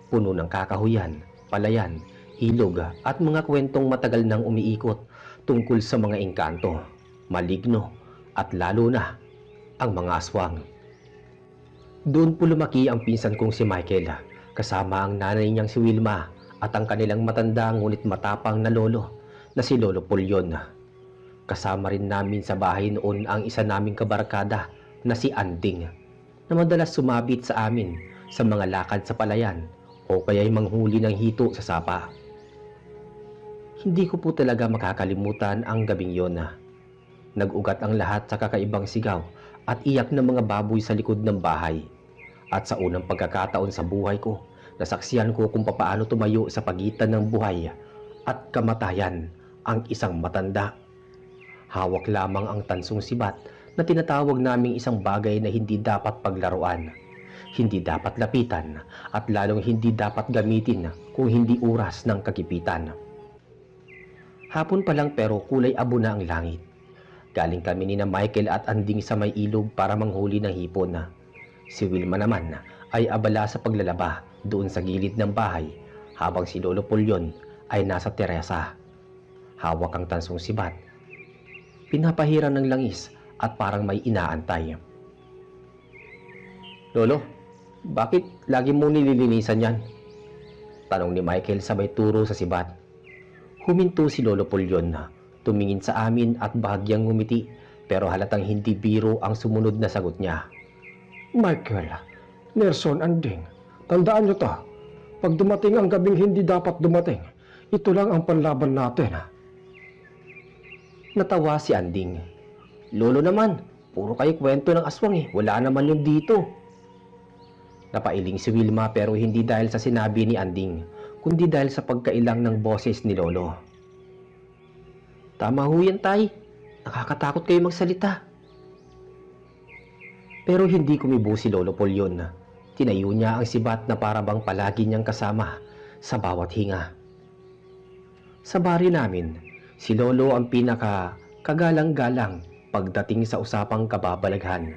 puno ng kakahuyan, palayan, ilog at mga kwentong matagal nang umiikot tungkol sa mga engkanto, maligno at lalo na ang mga aswang. Doon po lumaki ang pinsan kong si Michael, kasama ang nanay niyang si Wilma at ang kanilang matanda ngunit matapang na lolo na si Lolo Pulyon. Kasama rin namin sa bahay noon ang isa naming kabarkada na si Anding, na madalas sumabit sa amin sa mga lakad sa palayan o kaya'y manghuli ng hito sa sapa. Hindi ko po talaga makakalimutan ang gabing yon. Nag-ugat ang lahat sa kakaibang sigaw at iyak ng mga baboy sa likod ng bahay. At sa unang pagkakataon sa buhay ko, nasaksihan ko kung papaano tumayo sa pagitan ng buhay at kamatayan ang isang matanda. Hawak lamang ang tansong sibat na tinatawag naming isang bagay na hindi dapat paglaruan, hindi dapat lapitan at lalong hindi dapat gamitin kung hindi oras ng kagipitan. Hapon pa lang pero kulay abo na ang langit. Galing kami ni na Michael at Anding sa may ilog para manghuli ng hipon. Si Wilma naman ay abala sa paglalaba doon sa gilid ng bahay habang si Lolo Pulyon ay nasa Teresa. Hawak ang tansong sibat. Pinapahiran ng langis at parang may inaantay. Lolo, bakit lagi mo nililinisan yan? Tanong ni Michael sabay turo sa sibat. Huminto si Lolo Pulyon, tumingin sa amin at bahagyang ngumiti pero halatang hindi biro ang sumunod na sagot niya. Michael, Nelson, Anding, tandaan nyo to. Pag dumating ang gabing hindi dapat dumating, ito lang ang panlaban natin. Natawa si Anding. Lolo naman, puro kayo kwento ng aswang wala naman yun dito. Napailing si Wilma pero hindi dahil sa sinabi ni Anding, kundi dahil sa pagkailang ng boses ni Lolo. Tama ho yan, Tay. Nakakatakot kayo magsalita. Pero hindi kumibo si Lolo Pulyon. Tinayo niya ang sibat na parabang palagi niyang kasama sa bawat hinga. Sa bari namin, si Lolo ang pinaka-kagalang-galang pagdating sa usapang kababalaghan.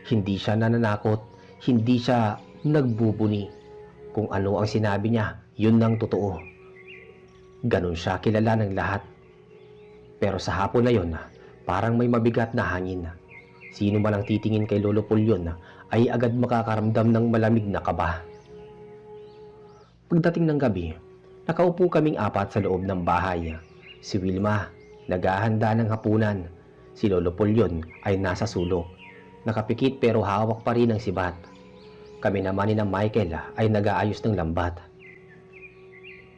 Hindi siya nananakot, hindi siya nagbubuni. Kung ano ang sinabi niya, yun ang totoo. Ganon siya kilala ng lahat. Pero sa hapon na yun, parang may mabigat na hangin. Sino man ang titingin kay Lolo Pulyon ay agad makakaramdam ng malamig na kaba. Pagdating ng gabi, nakaupo kaming apat sa loob ng bahay. Si Wilma, naghahanda ng hapunan. Si Lolo Pulyon ay nasa sulok. Nakapikit pero hawak pa rin ang sibat. Kami naman ni Michael ay nag-aayos ng lambat.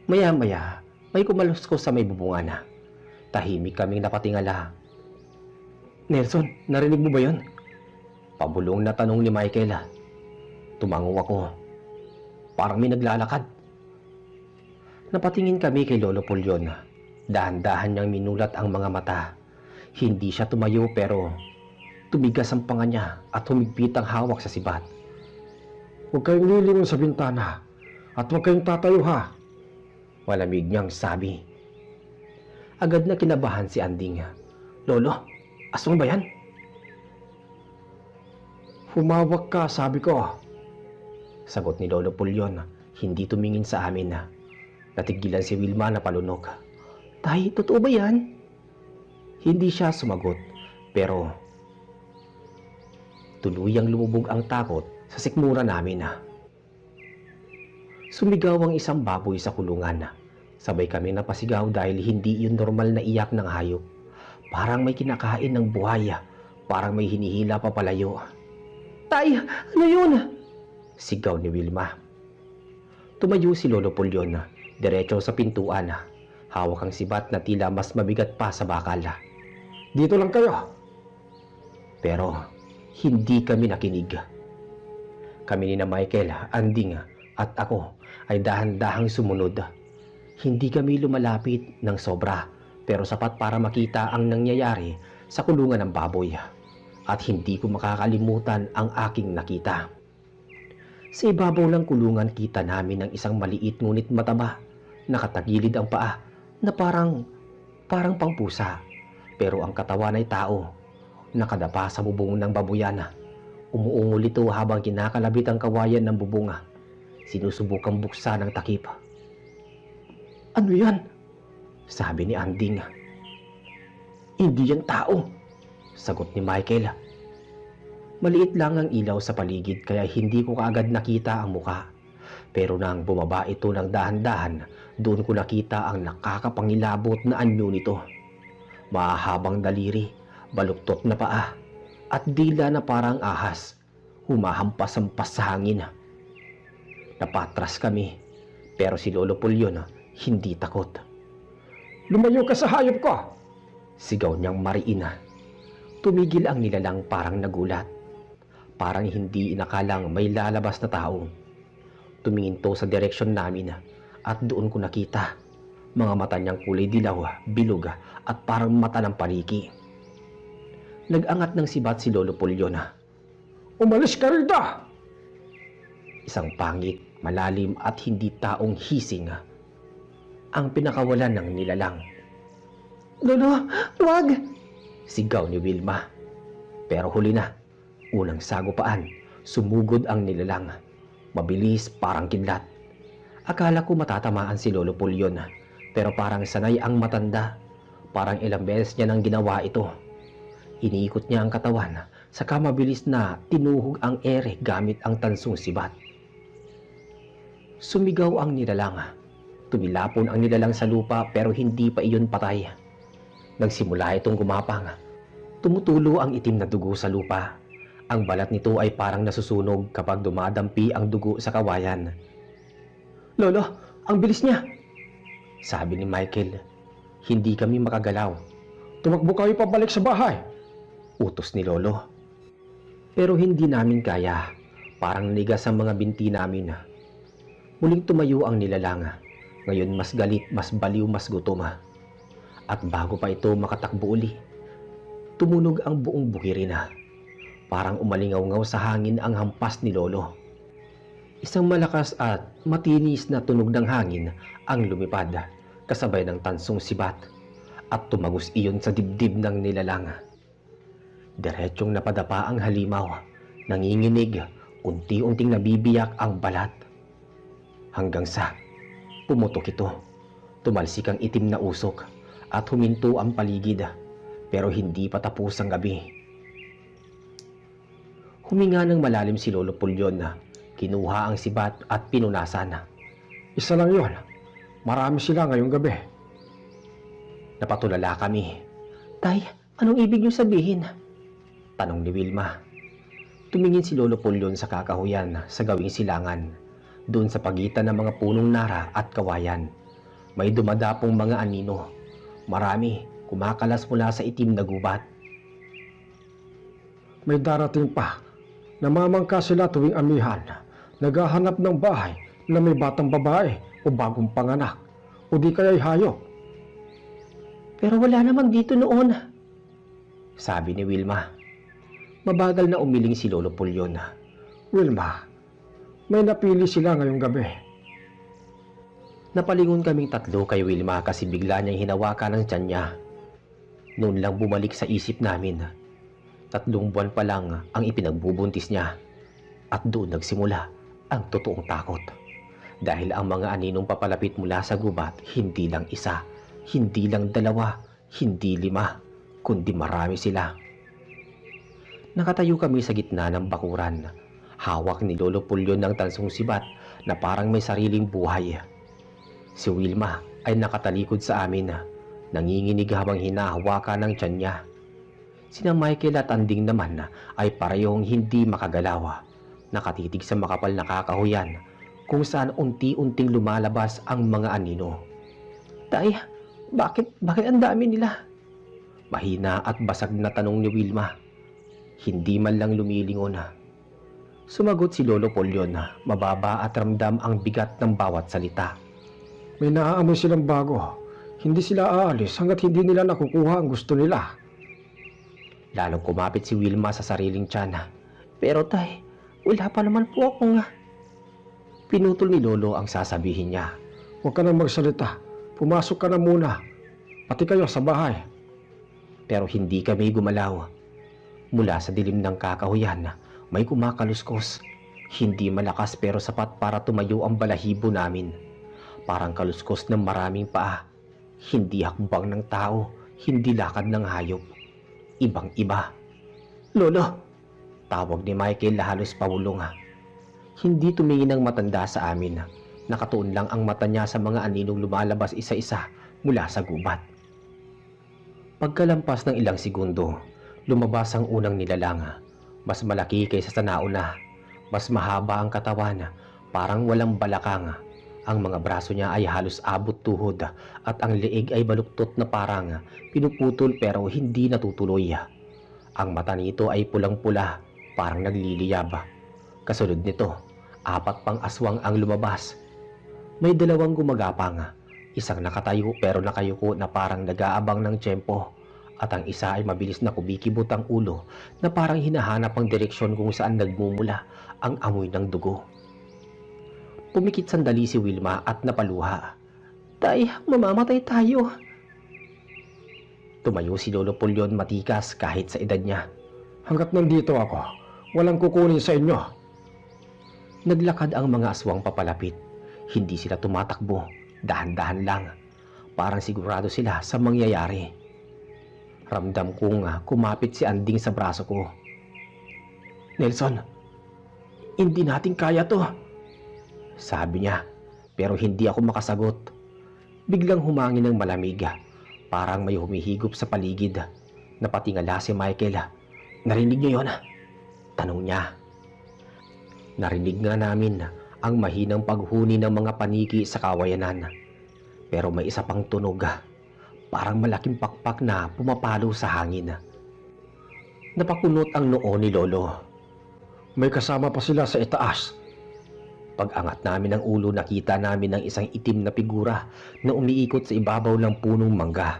Maya-maya, may kumaluskos sa may bubungan. Tahimik kaming napatingala. Nelson, narinig mo ba yun? Pabulong na tanong ni Michael. Tumango ako. Parang may naglalakad. Napatingin kami kay Lolo Pulyon. Dahan-dahan niyang minulat ang mga mata. Hindi siya tumayo pero tumigas ang panga niya at humigpit ang hawak sa sibat. Huwag kayong lilingon sa bintana at huwag kayong tatayo ha. Malamig niyang sabi. Agad na kinabahan si Anding. Lolo, aswang ba yan? Humawak ka, sabi ko. Sagot ni Lolo Pulyon, hindi tumingin sa amin. Natigilan si Wilma na palunok. Tay, totoo ba yan? Hindi siya sumagot, pero tuluyang lumubog ang takot sa sikmura namin. Sumigaw ang isang baboy sa kulungan. Sabay kami napasigaw dahil hindi yun normal na iyak ng hayop. Parang may kinakain ng buhay. Parang may hinihila papalayo. Tay, ano yun? Sigaw ni Wilma. Tumayo si Lolo Pulyon, diretso sa pintuan. Hawak ang sibat na tila mas mabigat pa sa bakal. Dito lang kayo. Pero hindi kami nakinig. Kami ni Michael, Anding at ako ay dahan-dahang sumunod. Hindi kami lumalapit ng sobra pero sapat para makita ang nangyayari sa kulungan ng baboy. At hindi ko makakalimutan ang aking nakita. Sa ibabaw ng kulungan kita namin ang isang maliit ngunit mataba. Nakatagilid ang paa na parang pangpusa. Pero ang katawan ay tao. Nakadapa sa bubong ng babuyan. Umuungol ito habang kinakalabit ang kawayan ng bubunga. Sinusubukang buksan ang takip. Ano yan? Sabi ni Anding. Hindi yan tao, sagot ni Michael. Maliit lang ang ilaw sa paligid kaya hindi ko kaagad nakita ang muka. Pero nang bumaba ito ng dahan-dahan, doon ko nakita ang nakakapangilabot na anyo nito. Mahahabang daliri, baluktot na paa, at dila na parang ahas, humahampas-hampas sa hangin. Napatras kami, pero si Lolo Pulyon hindi takot. Lumayo ka sa hayop ko! Sigaw niyang mariin. Tumigil ang nilalang parang nagulat. Parang hindi inakalang may lalabas na tao. Tumingin to sa direksyon namin at doon ko nakita. Mga mata niyang kulay dilaw, bilog at parang mata ng paniki. Nag-angat ng sibat si Lolo Pulyon. Umalis ka rito! Isang pangit, malalim at hindi taong hising ang pinakawalan ng nilalang. Lolo, wag! Sigaw ni Wilma. Pero huli na, unang sagupaan, sumugod ang nilalang. Mabilis parang kidlat. Akala ko matatamaan si Lolo Pulyon. Pero parang sanay ang matanda. Parang ilang beses niya nang ginawa ito. Iniikot niya ang katawan, saka mabilis na tinuhog ang ere gamit ang tansong sibat. Sumigaw ang nilalang. Tumilapon ang nilalang sa lupa pero hindi pa iyon patay. Nagsimula itong gumapang. Tumutulo ang itim na dugo sa lupa. Ang balat nito ay parang nasusunog kapag dumadampi ang dugo sa kawayan. "Lolo, ang bilis niya!" sabi ni Michael. Hindi kami makagalaw. Tumakbo kayo pabalik sa bahay. Utos ni Lolo. Pero hindi namin kaya. Parang nigas ang mga binti namin. Muling tumayo ang nilalang. Ngayon mas galit, mas baliw, mas gutom. At bago pa ito makatakbo uli, tumunog ang buong bukirin. Parang umalingaw-ngaw sa hangin ang hampas ni Lolo. Isang malakas at matinis na tunog ng hangin ang lumipad, kasabay ng tansong sibat, at tumagos iyon sa dibdib ng nilalang. Diretsyong napadapa ang halimaw, nanginginig, unti-unting nabibiyak ang balat. Hanggang sa pumutok ito, tumalsik ang itim na usok at huminto ang paligid, pero hindi pa tapos ang gabi. Huminga ng malalim si Lolo Pulyon, kinuha ang sibat at pinunasan. Isa lang yon. Marami sila ngayong gabi. Napatulala kami. "Tay, anong ibig niyo sabihin?" tanong ni Wilma. Tumingin si Lolo Pulyon sa kakahuyan sa gawing silangan, doon sa pagitan ng mga punong nara at kawayan. May dumadapong mga anino. Marami, kumakalas mula sa itim na gubat. May darating pa. Namamangka sila tuwing amihan. Naghahanap ng bahay na may batang babae o bagong panganak, o di kaya'y hayop. "Pero wala naman dito noon," sabi ni Wilma. Mabagal na umiling si Lolo Pulyon. "Wilma, may napili sila ngayong gabi." Napalingon kaming tatlo kay Wilma kasi bigla niyang hinawakan ang tiyan niya. Noon lang bumalik sa isip namin. 3 buwan pa lang ang ipinagbubuntis niya. At doon nagsimula ang totoong takot. Dahil ang mga aninong papalapit mula sa gubat, hindi lang isa, hindi lang 2, hindi 5, kundi marami sila. Nakatayo kami sa gitna ng bakuran. Hawak ni Lolo Pulyon ng tansong sibat na parang may sariling buhay. Si Wilma ay nakatalikod sa amin, nanginginig habang hinahawakan ng tiyan niya. Sina Michael at Anding naman ay parehong hindi makagalaw, nakatitig sa makapal na kakahuyan kung saan unti-unting lumalabas ang mga anino. "Tay, bakit ang dami nila?" Mahina at basag na tanong ni Wilma. Hindi man lang lumilingon. Sumagot si Lolo Pulyon, mababa at ramdam ang bigat ng bawat salita. "May naaamoy silang bago. Hindi sila aalis hanggat hindi nila nakukuha ang gusto nila." Lalong kumapit si Wilma sa sariling tiyan. "Pero tay, wala pa naman po akong..." Pinutol ni Lolo ang sasabihin niya. "Huwag ka nang magsalita. Pumasok ka na muna. Pati kayo sa bahay." Pero hindi kami gumalaw. Mula sa dilim ng kakahuyan, may kumakaluskos. Hindi malakas pero sapat para tumayo ang balahibo namin. Parang kaluskos ng maraming paa. Hindi hakbang ng tao, hindi lakad ng hayop. Ibang-iba. "Lolo!" tawag ni Michael na halos pabulong. Hindi tumingin ang matanda sa amin. Nakatuon lang ang mata niya sa mga aninong lumalabas isa-isa mula sa gubat. Pagkalampas ng ilang segundo, lumabas ang unang nilalang. Mas malaki kaysa sa nauna. Mas mahaba ang katawan, parang walang balakang. Ang mga braso niya ay halos abot tuhod at ang leeg ay baluktot na parang pinuputol pero hindi natutuloy. Ang mata nito ay pulang-pula, parang nagliliyab. Kasunod nito, 4 pang aswang ang lumabas. May 2 gumagapang, isang nakatayo pero nakayuko na parang nag-aabang ng tiyempo, at ang isa ay mabilis na kumikibot ang ulo na parang hinahanap ang direksyon kung saan nagmumula ang amoy ng dugo. Pumikit sandali si Wilma at napaluha. "Tay, mamamatay tayo." Tumayo si Lolo Pulyon matikas kahit sa edad niya. "Hanggat nandito ako, walang kukunin sa inyo." Naglakad ang mga aswang papalapit. Hindi sila tumatakbo, dahan-dahan lang. Parang sigurado sila sa mangyayari. Ramdam kong kumapit si Anding sa braso ko. "Nelson, hindi natin kaya to," sabi niya, pero hindi ako makasagot. Biglang humangin ng malamig, parang may humihigop sa paligid. Napatingala si Michael. "Narinig niyo yon?" tanong niya. Narinig nga namin ang mahinang paghuni ng mga paniki sa kawayanan. Pero may isa pang tunog, parang malaking pakpak na pumapalo sa hangin. Napakunot ang noo ni Lolo. May kasama pa sila sa itaas. Pag-angat namin ng ulo, nakita namin ang isang itim na figura na umiikot sa ibabaw ng punong mangga.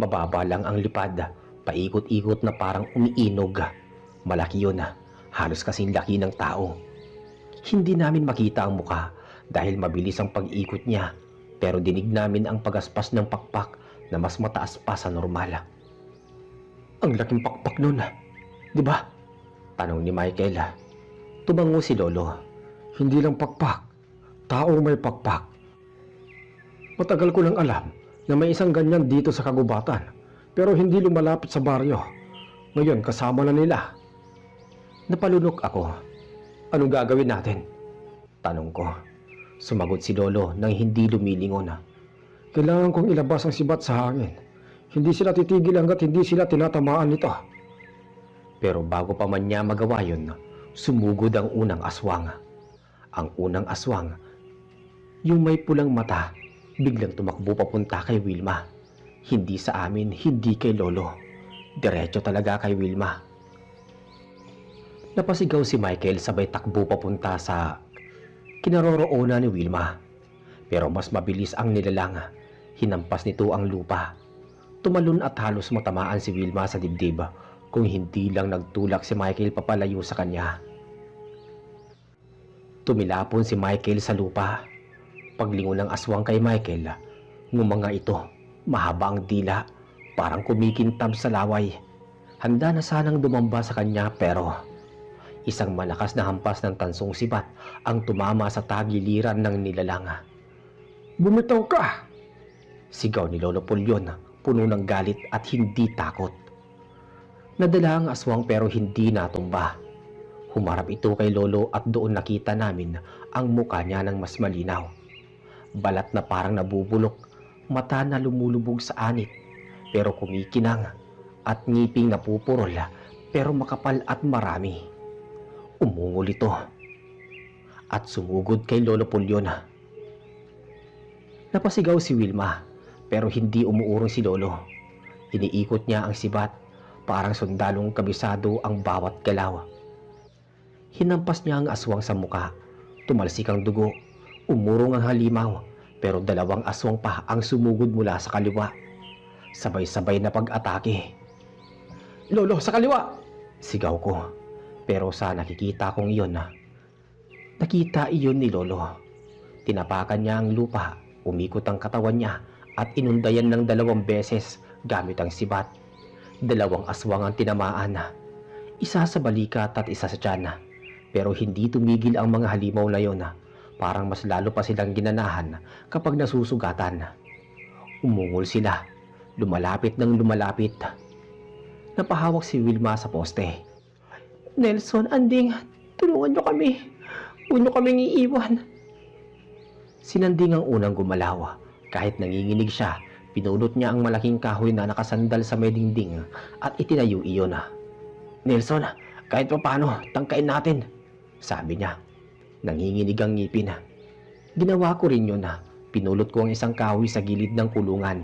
Mababa lang ang lipad, paikot-ikot na parang umiinog. Malaki yun, halos kasing laki ng tao. Hindi namin makita ang muka dahil mabilis ang pag-ikot niya, pero dinig namin ang pagaspas ng pakpak na mas mataas pa sa normal. Ang laking pakpak nun, di ba? Tanong ni Michael. Tumango si Lolo. Hindi lang pakpak, taong may pakpak. Matagal ko nang alam na may isang ganyan dito sa kagubatan, pero hindi lumalapit sa baryo. Ngayon kasama na nila. Napalunok ako. Anong gagawin natin? Tanong ko. Sumagot si Lolo nang hindi lumilingon. Kailangan kong ilabas ang sibat sa hangin. Hindi sila titigil hanggat hindi sila tinatamaan nito. Pero bago pa man niya magawa yun, sumugod ang unang aswang. Ang unang aswang, yung may pulang mata, biglang tumakbo papunta kay Wilma. Hindi sa amin, hindi kay Lolo. Diretso talaga kay Wilma. Napasigaw si Michael, sabay takbo papunta sa kinaroroonan ni Wilma. Pero mas mabilis ang nilalang. Hinampas nito ang lupa. Tumalon at halos matamaan si Wilma sa dibdib kung hindi lang nagtulak si Michael papalayo sa kanya. Tumilapon si Michael sa lupa. Paglingon ng aswang kay Michael, ngumanga ito. Mahaba ang dila, parang kumikintab sa laway. Handa na sanang dumamba sa kanya pero isang malakas na hampas ng tansong sibat ang tumama sa tagiliran ng nilalang. "Bumitaw ka!" Sigaw ni Lolo Pulyon, puno ng galit at hindi takot. Nadala ang aswang pero hindi natumba. Humarap ito kay Lolo at doon nakita namin ang mukha niya ng mas malinaw. Balat na parang nabubulok, mata na lumulubog sa anit, pero kumikinang, at ngiping napupurol pero makapal at marami. Umungol ito at sumugod kay Lolo Pulyon. Napasigaw si Wilma pero hindi umuurong si Lolo. Iniikot niya ang sibat, parang sundalong kabisado ang bawat galaw. Hinampas niya ang aswang sa muka. Tumalsik ang dugo. Umurong ang halimaw. Pero dalawang aswang pa ang sumugod mula sa kaliwa. Sabay-sabay na pag-atake. "Lolo, sa kaliwa!" Sigaw ko. Pero sa nakikita kong iyon, nakita iyon ni Lolo. Tinapakan niya ang lupa. Umikot ang katawan niya at inundayan ng 2 beses gamit ang sibat. 2 aswang ang tinamaan. Isa sa balikat at isa sa tiyan. Pero hindi tumigil ang mga halimaw na yon. Parang mas lalo pa silang ginanahan kapag nasusugatan. Umungol sila. Lumalapit ng lumalapit. Napahawak si Wilma sa poste. "Nelson, Anding, tulungan niyo kami. Huwag niyo kaming iiwan." Sinanding ang unang gumalaw. Kahit nanginginig siya, pinulot niya ang malaking kahoy na nakasandal sa may dingding at itinayo iyon. "Nelson, kahit pa paano, tangkain natin," sabi niya. Nanginginig ang ngipin. Ginawa ko rin yun. Pinulot ko ang isang kahoy sa gilid ng kulungan.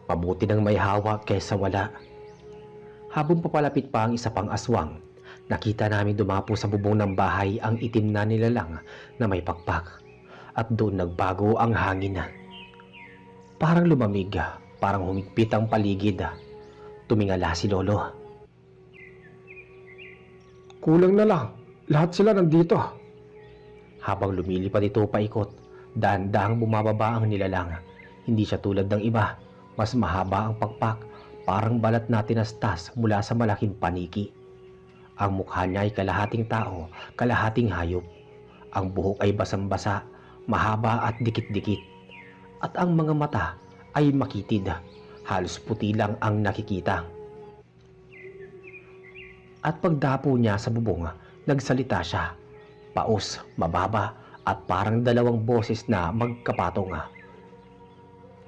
Mabuti nang may hawak kaysa wala. Habang papalapit pa ang isa pang aswang, nakita namin dumapo sa bubong ng bahay ang itim na nilalang na may pakpak. At doon nagbago ang hangin. Parang lumamig, parang humigpit ang paligid. Tumingala si Lolo. "Kulang na lang. Lahat sila nandito." Habang lumilipad ito paikot, dahan-dahang bumababa ang nilalang. Hindi siya tulad ng iba. Mas mahaba ang pakpak, parang balat na tinastas mula sa malaking paniki. Ang mukha niya ay kalahating tao, kalahating hayop. Ang buhok ay basang-basa, mahaba at dikit-dikit. At ang mga mata ay makitid. Halos puti lang ang nakikita. At pagdapo niya sa bubong, nagsalita siya. Paus, mababa at parang dalawang boses na magkapatong.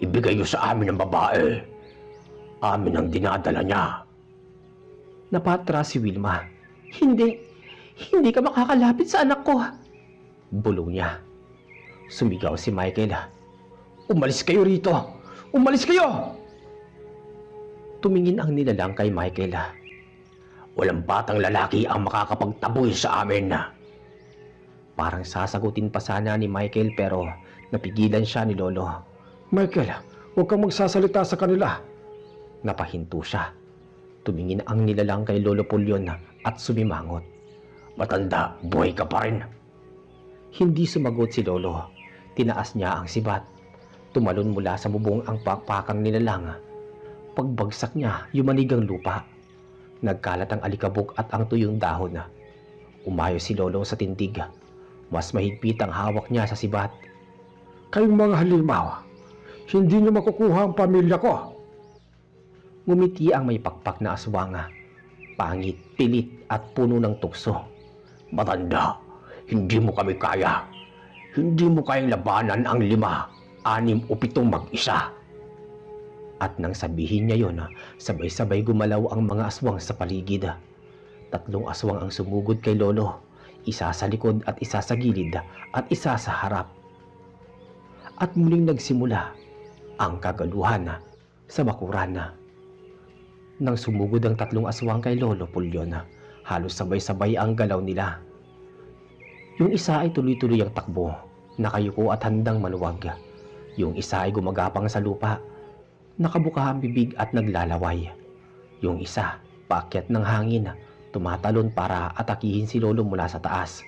Ibigay niyo sa amin ang babae. Amin ang dinadala niya. Napatras si Wilma. Hindi ka makakalapit sa anak ko. Bulong niya. Sumigaw si Michael. Umalis kayo rito! Umalis kayo! Tumingin ang nilalang kay Michael. Walang batang lalaki ang makakapagtaboy sa amin. Parang sasagutin pa sana ni Michael pero napigilan siya ni Lolo. Michael, huwag kang magsasalita sa kanila. Napahinto siya. Tumingin ang nilalang kay Lolo Pulyon at sumimangot. Matanda, buhay ka pa rin. Hindi sumagot si Lolo. Tinaas niya ang sibat. Tumalon mula sa bubong ang pakpakang nilalang. Pagbagsak niya, yumanig ang lupa. Nagkalat ang alikabok at ang tuyong dahon. Umayo si Lolo sa tindig. Mas mahigpit ang hawak niya sa sibat. Kayong mga halimaw, hindi niyo makukuha ang pamilya ko. Ngumiti ang may pakpak na aswang. Pangit, pilit at puno ng tukso. Matanda, hindi mo kami kaya. Hindi mo kayang labanan ang 5, 6 o 7 mag-isa. At nang sabihin niya yon, sabay-sabay gumalaw ang mga aswang sa paligid. 3 aswang ang sumugod kay Lolo. Isa sa likod at isa sa gilid at isa sa harap. At muling nagsimula ang kagaluhan sa bakuran. Nang sumugod ang 3 aswang kay Lolo Pulyon, halos sabay-sabay ang galaw nila. Yung isa ay tuloy-tuloy ang takbo, nakayuko at handang maluwag. Yung isa ay gumagapang sa lupa, nakabuka ang bibig at naglalaway. Yung isa, paakyat ng hangin, tumatalon para atakihin si Lolo mula sa taas.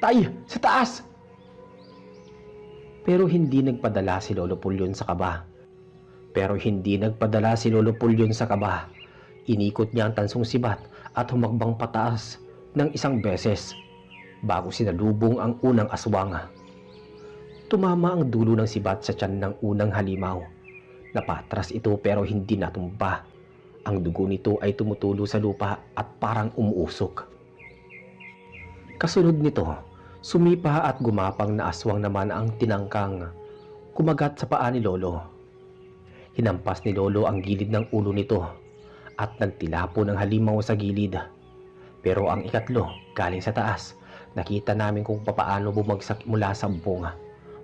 Tay! Sa taas! Pero hindi nagpadala si Lolo Pulyon sa kaba. Inikot niya ang tansong sibat at humakbang pataas ng 1 beses bago sinalubong ang unang aswang. Tumama ang dulo ng sibat sa tiyan ng unang halimaw. Napatras ito pero hindi natumba. Ang dugo nito ay tumutulo sa lupa at parang umuusok. Kasunod nito, sumipa at gumapang na aswang naman ang tinangkang kumagat sa paa ni Lolo. Hinampas ni Lolo ang gilid ng ulo nito at nagtilapo ng halimaw sa gilid. Pero ang ikatlo, galing sa taas, nakita namin kung papaano bumagsak mula sa bubong.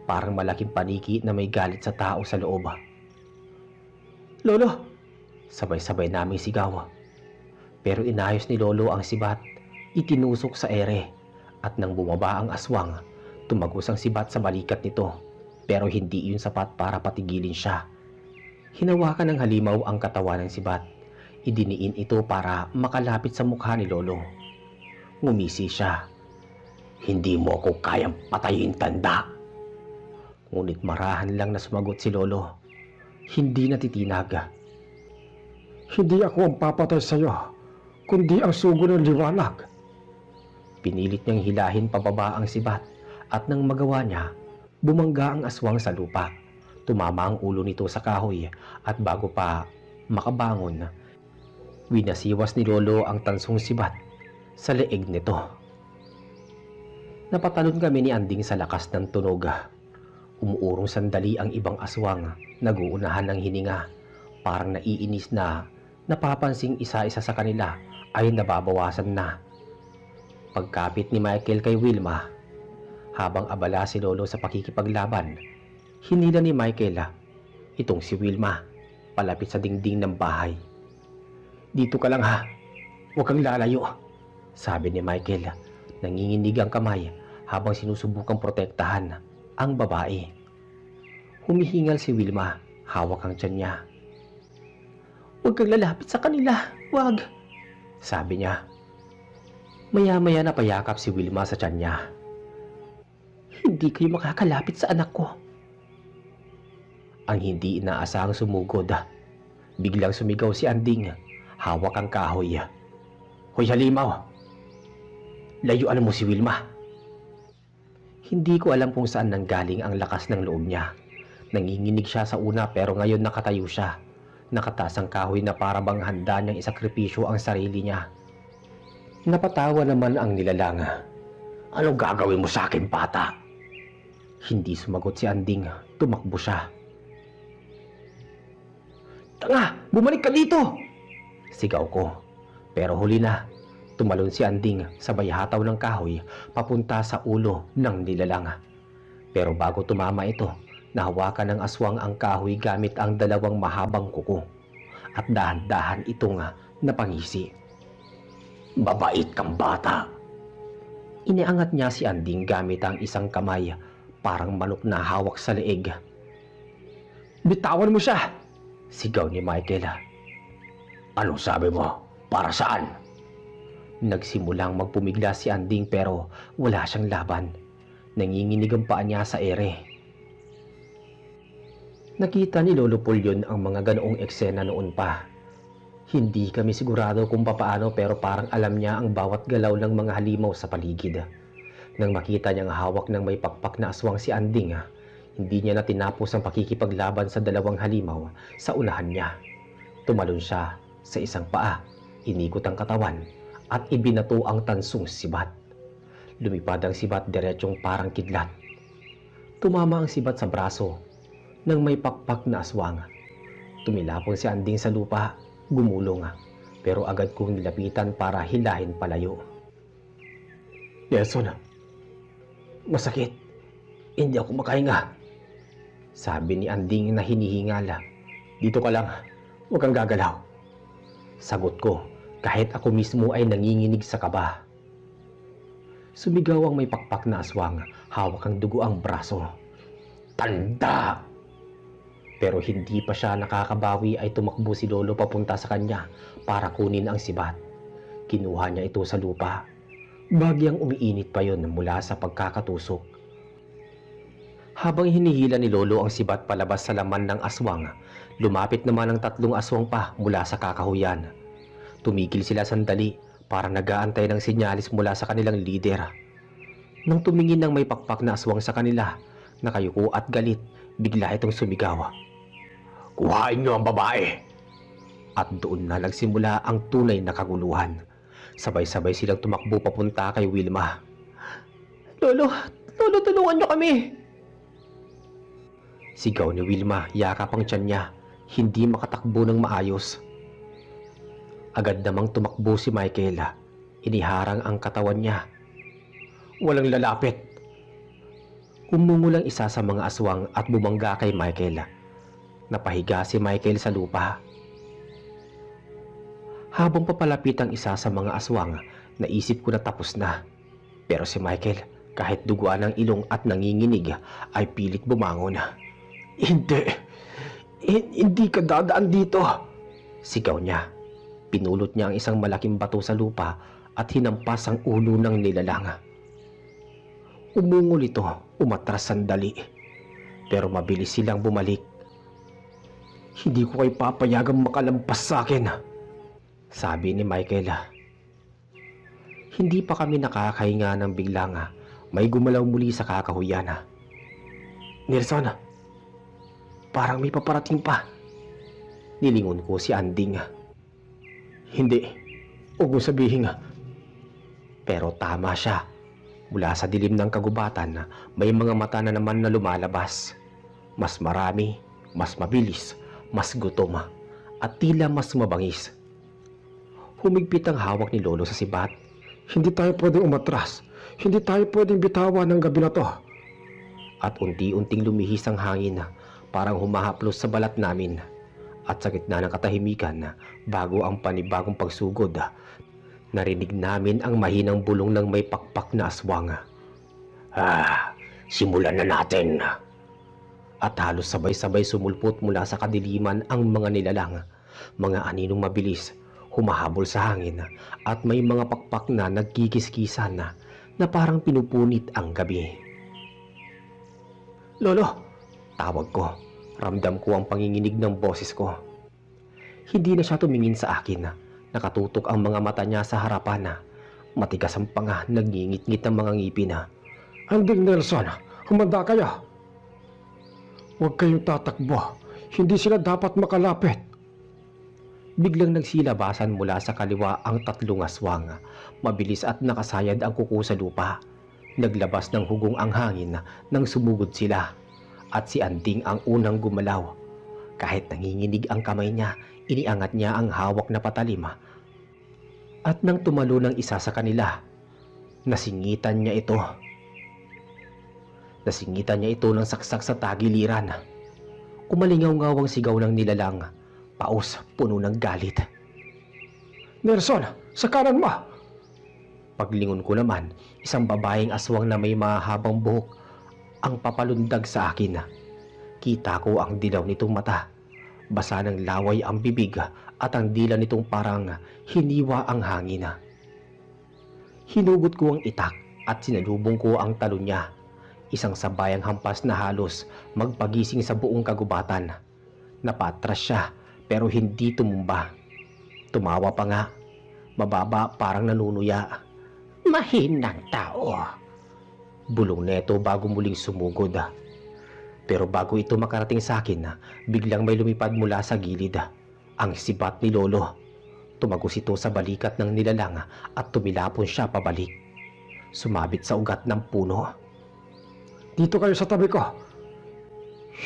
Parang malaking paniki na may galit sa tao sa loob. Lolo! Sabay-sabay naming sigaw. Pero inayos ni Lolo ang sibat, itinusok sa ere, at nang bumaba ang aswang, tumagos ang sibat sa balikat nito, pero hindi iyon sapat para patigilin siya. Hinawakan ng halimaw ang katawan ng sibat, idiniin ito para makalapit sa mukha ni Lolo. Ngumisi siya. Hindi mo ako kayang patayin, tanda. Ngunit marahan lang na sumagot si Lolo. Hindi natitinag. Hindi ako ang papatay sa iyo, kundi ang sugo ng liwanag. Pinilit niyang hilahin pababa ang sibat at nang magawa niya, bumangga ang aswang sa lupa. Tumama ang ulo nito sa kahoy at bago pa makabangon, winasiwas ni Lolo ang tansong sibat sa leeg nito. Napatalon kami ni Anding sa lakas ng tunog. Umuurong sandali ang ibang aswang, naguunahan ng hininga. Parang naiinis na napapansing isa-isa sa kanila ay nababawasan na. Pagkapit ni Michael kay Wilma, habang abala si Lolo sa pakikipaglaban, hinila ni Michael itong si Wilma palapit sa dingding ng bahay. Dito ka lang ha, huwag kang lalayo, sabi ni Michael. Nanginginig ang kamay habang sinusubukang protektahan ang babae. Humihingal si Wilma, hawak ang tiyan niya. Huwag kang lalapit sa kanila, huwag, sabi niya. Maya-maya napayakap si Wilma sa tiyan niya. Hindi kayo makakalapit sa anak ko. Ang hindi inaasahang sumugod. Biglang sumigaw si Anding, hawak ang kahoy. Hoy halimaw! Layuan mo si Wilma. Hindi ko alam kung saan nanggaling ang lakas ng loob niya. Nanginginig siya sa una pero ngayon nakatayo siya. Nakataas ang kahoy na para bang handa niyang isakripisyo ang sarili niya. Napatawa naman ang nilalang. Anong gagawin mo sa akin, bata? Hindi sumagot si Anding. Tumakbo siya. Tanga! Bumalik ka dito! Sigaw ko. Pero huli na. Tumalon si Anding sabay hataw ng kahoy papunta sa ulo ng nilalang. Pero bago tumama ito, nahawakan ng aswang ang kahoy gamit ang dalawang mahabang kuko. At dahan-dahan itong napangisi. Babait kang bata. Iniangat niya si Anding gamit ang isang kamay, parang manok na hawak sa leeg. Bitawan mo siya! Sigaw ni Michael. Anong sabi mo? Para saan? Nagsimulang magpumigla si Anding pero wala siyang laban. Nanginginig ang paa niya sa ere. Nakita ni Lolo Pulyon ang mga ganoong eksena noon pa. Hindi kami sigurado kung papaano pero parang alam niya ang bawat galaw ng mga halimaw sa paligid. Nang makita niyang hawak ng may pakpak na aswang si Anding, hindi niya na tinapos ang pakikipaglaban sa dalawang halimaw sa unahan niya. Tumalon siya sa isang paa, inikot ang katawan at ibinato ang tansong sibat. Lumipad ang sibat diretsyong parang kidlat. Tumama ang sibat sa braso ng may pakpak na aswang. Tumilapon si Anding sa lupa, gumulong, pero agad kong nilapitan para hilahin palayo. Yeson, masakit. Hindi ako makahinga. Sabi ni Anding na hinihingala. Dito ka lang, huwag kang gagalaw. Sagot ko, kahit ako mismo ay nanginginig sa kaba. Sumigaw ang may pakpak na aswang, hawak ang dugo ang braso. Tanda! Pero hindi pa siya nakakabawi ay tumakbo si Lolo papunta sa kanya para kunin ang sibat. Kinuha niya ito sa lupa. Bagyang umiinit pa yon mula sa pagkakatusok. Habang hinihila ni Lolo ang sibat palabas sa laman ng aswang, lumapit naman ang tatlong aswang pa mula sa kakahuyan. Tumigil sila sandali para nag-aantay ng sinyalis mula sa kanilang lider. Nang tumingin ng may pakpak na aswang sa kanila, nakayuko at galit, bigla itong sumigaw. Kuhain niyo ang babae! At doon na nagsimula ang tunay na kaguluhan. Sabay-sabay silang tumakbo papunta kay Wilma. Lolo, tulungan niyo kami! Sigaw ni Wilma, yakap ang tiyan niya, hindi makatakbo ng maayos. Agad namang tumakbo si Michael. Iniharang ang katawan niya. Walang lalapit. Umungulang isa sa mga aswang at bumangga kay Michael. Napahiga si Michael sa lupa. Habang papalapit ang isa sa mga aswang, naisip ko na tapos na. Pero si Michael, kahit duguan ng ilong at nanginginig, ay pilit bumangon. Hindi ka dadaan dito. Sigaw niya. Pinulot niya ang isang malaking bato sa lupa at hinampas ang ulo ng nilalang. Umungol ito, umatras sandali. Pero mabilis silang bumalik. Hindi ko kayo papayagang makalampas sa akin, sabi ni Michael. Hindi pa kami nakakahinga ng biglang may gumalaw muli sa kakahuyan. Nelson, parang may paparating pa. Nilingon ko si Anding. Hindi, huwag mo sabihin. Pero tama siya. Mula sa dilim ng kagubatan, may mga mata na naman na lumalabas. Mas marami, mas mabilis, mas gutom, at tila mas mabangis. Humigpit ang hawak ni Lolo sa sibat. Hindi tayo pwedeng umatras. Hindi tayo pwedeng bitawan ng gabi na to. At unti-unting lumihis ang hangin, parang humahaplos sa balat namin. At sa gitna ng katahimikan, bago ang panibagong pagsugod, narinig namin ang mahinang bulong ng may pakpak na aswang. Simulan na natin. At halos sabay-sabay sumulpot mula sa kadiliman ang mga nilalang, mga aninong mabilis, humahabol sa hangin, at may mga pakpak na nagkikiskisan na parang pinupunit ang gabi. Lolo! Tawag ko. Ramdam ko ang panginginig ng boses ko. Hindi na siya tumingin sa akin. Nakatutok ang mga mata niya sa harapan. Matigas ang panga, nagngingit-ngit ang mga ngipin. Anding Nelson, humanda kayo. Huwag kayong tatakbo. Hindi sila dapat makalapit. Biglang nagsilabasan mula sa kaliwa ang tatlong aswang. Mabilis at nakasayad ang kuko sa lupa. Naglabas ng hugong ang hangin nang sumugod sila. At si Anding ang unang gumalaw. Kahit nanginginig ang kamay niya, iniangat niya ang hawak na patalim. At nang tumalo ng isa sa kanila, nasingitan niya ito. Nasingitan niya ito ng saksak sa tagiliran. Umalingaw-ngawang sigaw ng nilalang, paos puno ng galit. Nelson, sa kanan mo! Paglingon ko naman, isang babaeng aswang na may mahabang buhok ang papalundag sa akin. Kita ko ang dilaw nitong mata. Basa ng laway ang bibig at ang dila nitong parang hiniwa ang hangin. Hinugot ko ang itak at sinalubong ko ang talon niya. Isang sabayang hampas na halos magpagising sa buong kagubatan. Napatras siya pero hindi tumumba. Tumawa pa nga. Mababa parang nanunuya. Mahinang tao. Bulong neto bago muling sumugod. Pero bago ito makarating sa akin, biglang may lumipad mula sa gilid. Ang sibat ni Lolo. Tumagos ito sa balikat ng nilalang at tumilapon siya pabalik. Sumabit sa ugat ng puno. Dito kayo sa tabi ko.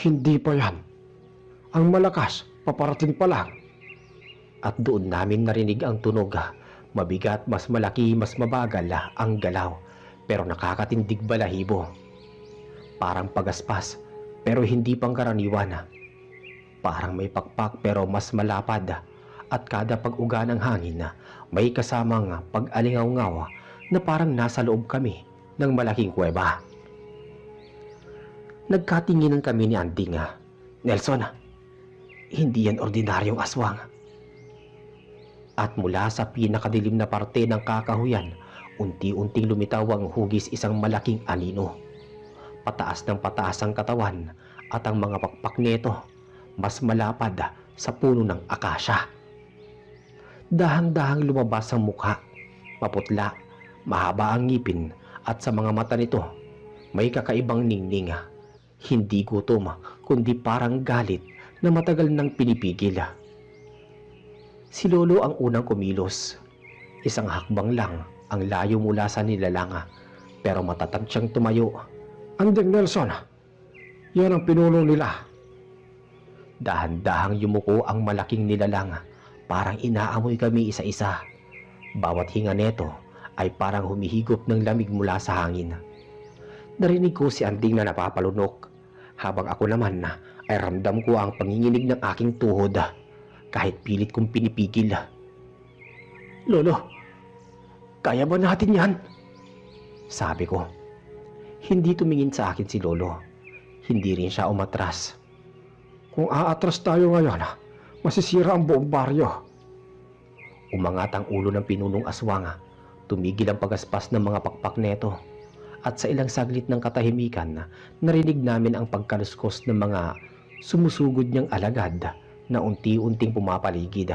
Hindi pa yan. Ang malakas, paparating pa lang. At doon namin narinig ang tunog. Mabigat, mas malaki, mas mabagal ang galaw. Pero nakakatindig balahibo. Parang pagaspas, pero hindi pangkaraniwan. Parang may pakpak pero mas malapad. At kada pag-uga ng hangin, may kasamang pag-alingaw-ngaw na parang nasa loob kami ng malaking kuweba. Nagkatinginan kami ni Anding. Nelson, hindi yan ordinaryong aswang. At mula sa pinakadilim na parte ng kakahuyan, unti-unting lumitaw ang hugis isang malaking anino. Pataas ng pataas ang katawan at ang mga pakpak nito mas malapad sa puno ng akasya. Dahang-dahang lumabas ang mukha, maputla, mahaba ang ngipin at sa mga mata nito may kakaibang ningning. Hindi gutom kundi parang galit na matagal nang pinipigil. Si Lolo ang unang kumilos. Isang hakbang lang ang layo mula sa nilalang, pero matatag siyang tumayo. Anding, Nelson, yan ang pinuno nila. Dahan-dahang yumuko ang malaking nilalang, parang inaamoy kami isa-isa. Bawat hinga neto ay parang humihigop ng lamig mula sa hangin. Narinig ko si Anding na napapalunok, habang ako naman ay ramdam ko ang panginginig ng aking tuhod. Kahit pilit kong pinipigil. Lolo, kaya ba natin yan? Sabi ko. Hindi tumingin sa akin si Lolo. Hindi rin siya umatras. Kung aatras tayo ngayon, masisira ang buong baryo. Umangat ang ulo ng pinunong aswang. Tumigil ang pagaspas ng mga pakpak neto. At sa ilang saglit ng katahimikan, narinig namin ang pagkaluskos ng mga sumusugod niyang alagad na unti-unting pumapaligid.